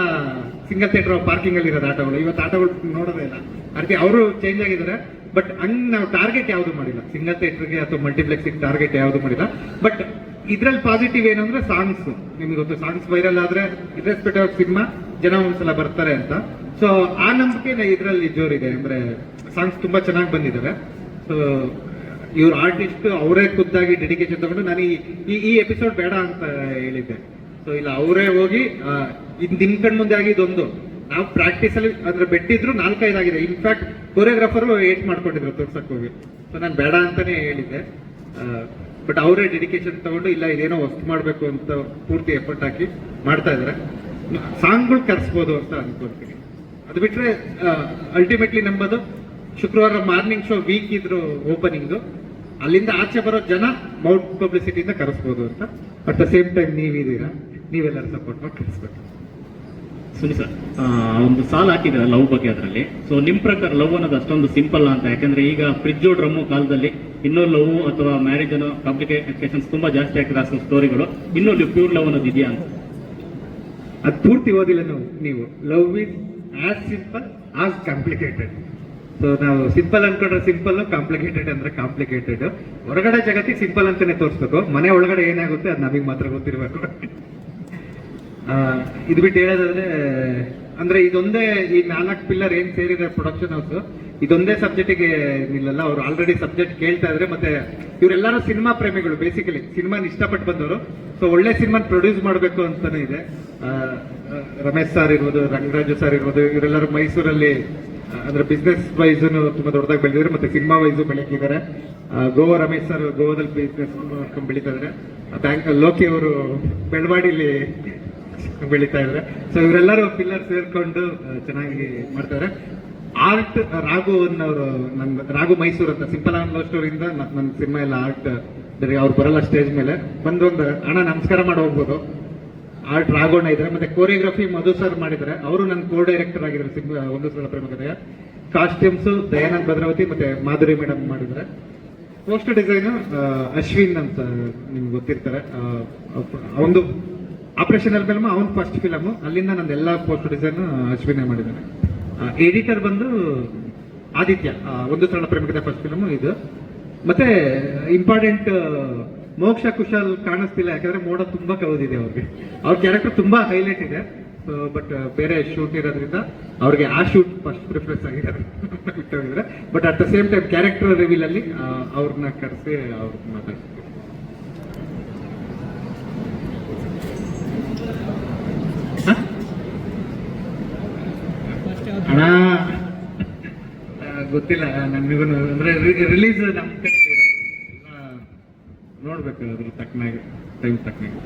ಸಿಂಗಲ್ ಥಿಯೇಟರ್ ಪಾರ್ಕಿಂಗ್ ಅಲ್ಲಿ ಇರೋದು ಆಟೋಗಳು. ಇವತ್ತು ಆಟೋಗಳು ನೋಡೋದೇ ಇಲ್ಲ. ಅದಕ್ಕೆ ಅವರು ಚೇಂಜ್ ಆಗಿದ್ದಾರೆ. ಬಟ್ ಹಂಗ್ ನಾವು ಟಾರ್ಗೆಟ್ ಯಾವುದು ಮಾಡಿಲ್ಲ, ಸಿಂಗಲ್ ಥಿಯೇಟರ್ಗೆ ಅಥವಾ ಮಲ್ಟಿಪ್ಲೆಕ್ಸ್ಗೆ ಟಾರ್ಗೆಟ್ ಯಾವುದು ಮಾಡಿಲ್ಲ. ಬಟ್ ಇದ್ರಲ್ಲಿ ಪಾಸಿಟಿವ್ ಏನಂದ್ರೆ ಸಾಂಗ್ಸ್, ನಿಮ್ಗೆ ಗೊತ್ತು ಸಾಂಗ್ಸ್ ವೈರಲ್ ಆದ್ರೆ ಇರ್ರೆಸ್ಪೆಕ್ಟ್ ಆಫ್ ಸಿನಿಮಾ ಜನ ಒಂದ್ಸಲ ಬರ್ತಾರೆ ಅಂತ. ಸೊ ಆ ನಂಬಿಕೆ ಇದರಲ್ಲಿ ಜೋರಿದೆ. ಅಂದ್ರೆ ಸಾಂಗ್ಸ್ ತುಂಬಾ ಚೆನ್ನಾಗಿ ಬಂದಿದ್ದಾವೆ. ಸೊ ಇವ್ರ ಆರ್ಟಿಸ್ಟ್ ಅವರೇ ಖುದ್ದಾಗಿ ಡೆಡಿಕೇಶನ್ ತಗೊಂಡು ನಾನು ಈ ಎಪಿಸೋಡ್ ಬೇಡ ಅಂತ ಹೇಳಿದ್ದೆ. ಸೊ ಇಲ್ಲ, ಅವರೇ ಹೋಗಿ ನಿಮ್ ಕಣ್ ಮುಂದೆ ಆಗಿದ್ದೊಂದು ನಾವು ಪ್ರಾಕ್ಟೀಸ್ ಅಲ್ಲಿ ಅದ್ರ ಬೆಟ್ಟಿದ್ರು 4-5 ಆಗಿದೆ. ಇನ್ಫ್ಯಾಕ್ಟ್ ಕೊರಿಯೋಗ್ರಾಫರ್ ಏಟ್ ಮಾಡ್ಕೊಂಡಿದ್ರು ತೋರ್ಸಕ್ ಹೋಗಿ. ಸೊ ನಾನು ಬೇಡ ಅಂತಾನೆ ಹೇಳಿದ್ದೆ. ಬಟ್ ಅವರೇ ಡೆಡಿಕೇಶನ್ ತಗೊಂಡು ಇಲ್ಲ ಇದೇನೋ ವಸ್ತು ಮಾಡಬೇಕು ಅಂತ ಪೂರ್ತಿ ಎಫರ್ಟ್ ಹಾಕಿ ಮಾಡ್ತಾ ಇದಾರೆ. ಸಾಂಗ್ಗಳು ಕರ್ಸ್ಬೋದು ಅಂತ ಅನ್ಕೊಳ್ತೀನಿ. ಅದು ಬಿಟ್ರೆ ಅಲ್ಟಿಮೇಟ್ಲಿ ನಂಬೋದು ಶುಕ್ರವಾರ ಮಾರ್ನಿಂಗ್ ಶೋ ವೀಕ್ ಇದ್ರು ಓಪನಿಂಗ್, ಅಲ್ಲಿಂದ ಆಚೆ ಬರೋ ಜನ ಮೌಂಟ್ ಪಬ್ಲಿಸಿಟಿಯಿಂದ ಕರೆಸ್ಬೋದು ಅಂತ. ಅಟ್ ದ ಸೇಮ್ ಟೈಮ್ ನೀವಿದ್ದೀರಾ, ನೀವೆಲ್ಲರೂ ಸಪೋರ್ಟ್ ಮಾಡಿ ಕರೆಸ್ಬೇಕು. ಸುನಿ ಸರ್, ಒಂದು ಸಾಲ ಹಾಕಿದ್ರೆ ಲವ್ ಬಗ್ಗೆ ಅದರಲ್ಲಿ. ಸೊ ನಿಮ್ ಪ್ರಕಾರ ಲವ್ ಅನ್ನೋದು ಅಷ್ಟೊಂದು ಸಿಂಪಲ್ ಅಂತ? ಯಾಕಂದ್ರೆ ಈಗ ಫ್ರಿಡ್ಜ್ ಡ್ರಮ್ಮು ಕಾಲದಲ್ಲಿ ಇನ್ನೂ ಲವ್ ಅಥವಾ ಮ್ಯಾರೇಜ್ ಅನ್ನೋ ಕಾಂಪ್ಲಿಕೇಶನ್ಸ್ ತುಂಬಾ ಜಾಸ್ತಿ ಆಗ್ತದೆ ಆ ಸ್ಟೋರಿಗಳು. ಇನ್ನೂ ಪ್ಯೂರ್ ಲವ್ ಅನ್ನೋದು ಇದೆಯಾ ಅಂತ? ಅದು ಪೂರ್ತಿ ಓದಿಲ್ಲ ನೀವು. Love is as simple as complicated. So ನಾವು ಸಿಂಪಲ್ ಅನ್ಕೊಂಡ್ರೆ ಸಿಂಪಲ್, ಕಾಂಪ್ಲಿಕೇಟೆಡ್ ಅಂದ್ರೆ ಕಾಂಪ್ಲಿಕೇಟೆಡ್. ಹೊರಗಡೆ ಜಗತ್ತಿಗೆ ಸಿಂಪಲ್ ಅಂತಾನೆ ತೋರಿಸ್ಬೇಕು, ಮನೆ ಒಳಗಡೆ ಏನಾಗುತ್ತೆ ಅದು ನಮಗೆ ಮಾತ್ರ ಗೊತ್ತಿರಬೇಕು. ಇದು ಬಿಟ್ಟು ಹೇಳೋದಾದ್ರೆ ಅಂದ್ರೆ ಇದೊಂದೇ ಈ 4 ಪಿಲ್ಲರ್ ಏನ್ ಸೇರಿದೆ ಪ್ರೊಡಕ್ಷನ್ ಹೌಸ್, ಇದೊಂದೇ ಸಬ್ಜೆಕ್ಟಿಗೆ ನಿಲ್ಲಲ್ಲ. ಅವ್ರು ಆಲ್ರೆಡಿ ಸಬ್ಜೆಕ್ಟ್ ಕೇಳ್ತಾ ಇದ್ರೆ. ಮತ್ತೆ ಇವರೆಲ್ಲರೂ ಸಿನಿಮಾ ಪ್ರೇಮಿಗಳು, ಬೇಸಿಕಲಿ ಸಿನಿಮಾನ ಇಷ್ಟಪಟ್ಟು ಬಂದವರು. ಸೊ ಒಳ್ಳೆ ಸಿನಿಮಾ ಪ್ರೊಡ್ಯೂಸ್ ಮಾಡಬೇಕು ಅಂತಾನೆ ಇದೆ. ರಮೇಶ್ ಸರ್ ಇರ್ಬೋದು, ರಂಗರಾಜು ಸರ್ ಇರ್ಬೋದು, ಇವರೆಲ್ಲರೂ ಮೈಸೂರಲ್ಲಿ ಅಂದ್ರೆ ಬಿಸ್ನೆಸ್ ವೈಸ್ ತುಂಬಾ ದೊಡ್ಡದಾಗಿ ಬೆಳೆದಿದ್ದಾರೆ, ಮತ್ತೆ ಸಿನಿಮಾ ವೈಸು ಬೆಳಕಿದ್ದಾರೆ. ಗೋವಾ ರಮೇಶ್ ಸರ್ ಗೋವಾದಲ್ಲಿ ಬಿಸ್ನೆಸ್ ಮಾಡ್ಕೊಂಡು ಬೆಳೀತಾ ಇದ್ದಾರೆ. ಲೋಕಿ ಅವರು ಬೆಳವಾಡಿಲಿ ಬೆಳೀತಾ ಇದ್ದಾರೆ. ಸೊ ಇವರೆಲ್ಲರೂ ಪಿಲ್ಲರ್ ಸೇರ್ಕೊಂಡು ಚೆನ್ನಾಗಿ ಮಾಡ್ತಾರೆ. ಆರ್ಟ್ ರಾಘು ಅನ್ನೋರು ರಾಘು ಮೈಸೂರು ಅಂತ ಸಿಂಪಲ್ ಆನ್ ಲವ್ ಸ್ಟೋರಿಯಿಂದ ನನ್ನ ಸಿನಿಮಾ ಎಲ್ಲ ಆರ್ಟ್ ಅವ್ರು ಬರಲ್ಲ ಸ್ಟೇಜ್ ಮೇಲೆ ಬಂದೊಂದು ಅಣ್ಣ ನಮಸ್ಕಾರ ಮಾಡಿ ಹೋಗ್ಬೋದು. ಆರ್ಟ್ ರಾಘೋಣ ಇದ್ದಾರೆ, ಮತ್ತೆ ಕೋರಿಯೋಗ್ರಫಿ ಮಧು ಸರ್ ಮಾಡಿದ್ದಾರೆ, ಅವರು ನನ್ನ ಕೋ ಡೈರೆಕ್ಟರ್ ಆಗಿದ್ದಾರೆ ಒಂದು ಸಲ ಪ್ರೇಮ ಕಥೆಯ. ಕಾಸ್ಟ್ಯೂಮ್ಸ್ ದಯಾನಂದ್ ಭದ್ರಾವತಿ ಮತ್ತೆ ಮಾಧುರಿ ಮೇಡಮ್ ಮಾಡಿದ್ದಾರೆ. ಪೋಸ್ಟರ್ ಡಿಸೈನ್ ಅಶ್ವಿನ್ ಅಂತ ನಿಮ್ಗೆ ಗೊತ್ತಿರ್ತಾರೆ, ಒಂದು ಆಪರೇಷನ್ ಫಿಲ್ಮ್ ಅವನ್ ಫಸ್ಟ್ ಫಿಲಮ್, ಅಲ್ಲಿಂದ ನಂದೆಲ್ಲ ಪೋಸ್ಟರ್ ಡಿಸೈನ್ ಅಶ್ವಿನೇ ಮಾಡಿದ್ದಾನೆ. ಎಡಿಟರ್ ಬಂದು ಆದಿತ್ಯ, ಒಂದು ಸರಳ ಪ್ರೇಮಕತೆ ಫಸ್ಟ್ ಫಿಲಮ್ ಇದು. ಮತ್ತೆ ಇಂಪಾರ್ಟೆಂಟ್ ಮೋಕ್ಷ ಕುಶಾಲ್ ಕಾಣಿಸ್ತಿಲ್ಲ, ಯಾಕಂದ್ರೆ ಮೋಡ ತುಂಬಾ ಕಳೆದಿದೆ ಅವ್ರಿಗೆ. ಅವ್ರ ಕ್ಯಾರೆಕ್ಟರ್ ತುಂಬಾ ಹೈಲೈಟ್ ಇದೆ, ಬಟ್ ಬೇರೆ ಶೂಟ್ ಇರೋದ್ರಿಂದ ಅವ್ರಿಗೆ ಆ ಶೂಟ್ ಫಸ್ಟ್ ಪ್ರಿಫರೆನ್ಸ್ ಆಗಿದ್ದಾರೆ. But at the same time character reveal ಅಲ್ಲಿ ಅವ್ರನ್ನ ಕರೆಸಿ ಅವ್ರನ್ನ ಮಾತಾಡ್ತೀವಿ. ಹಣ ಗೊತ್ತಿಲ್ಲ ನಮಗೂ, ಅಂದ್ರೆ ರಿಲೀಸ್ ನಮ್ಮ ಕಡೆ ನೋಡ್ಬೇಕು ಅದ್ರ ತಕ್ಕನಾಗಿ, ಟೈಮ್ ತಕ್ಕನಾಗಿ.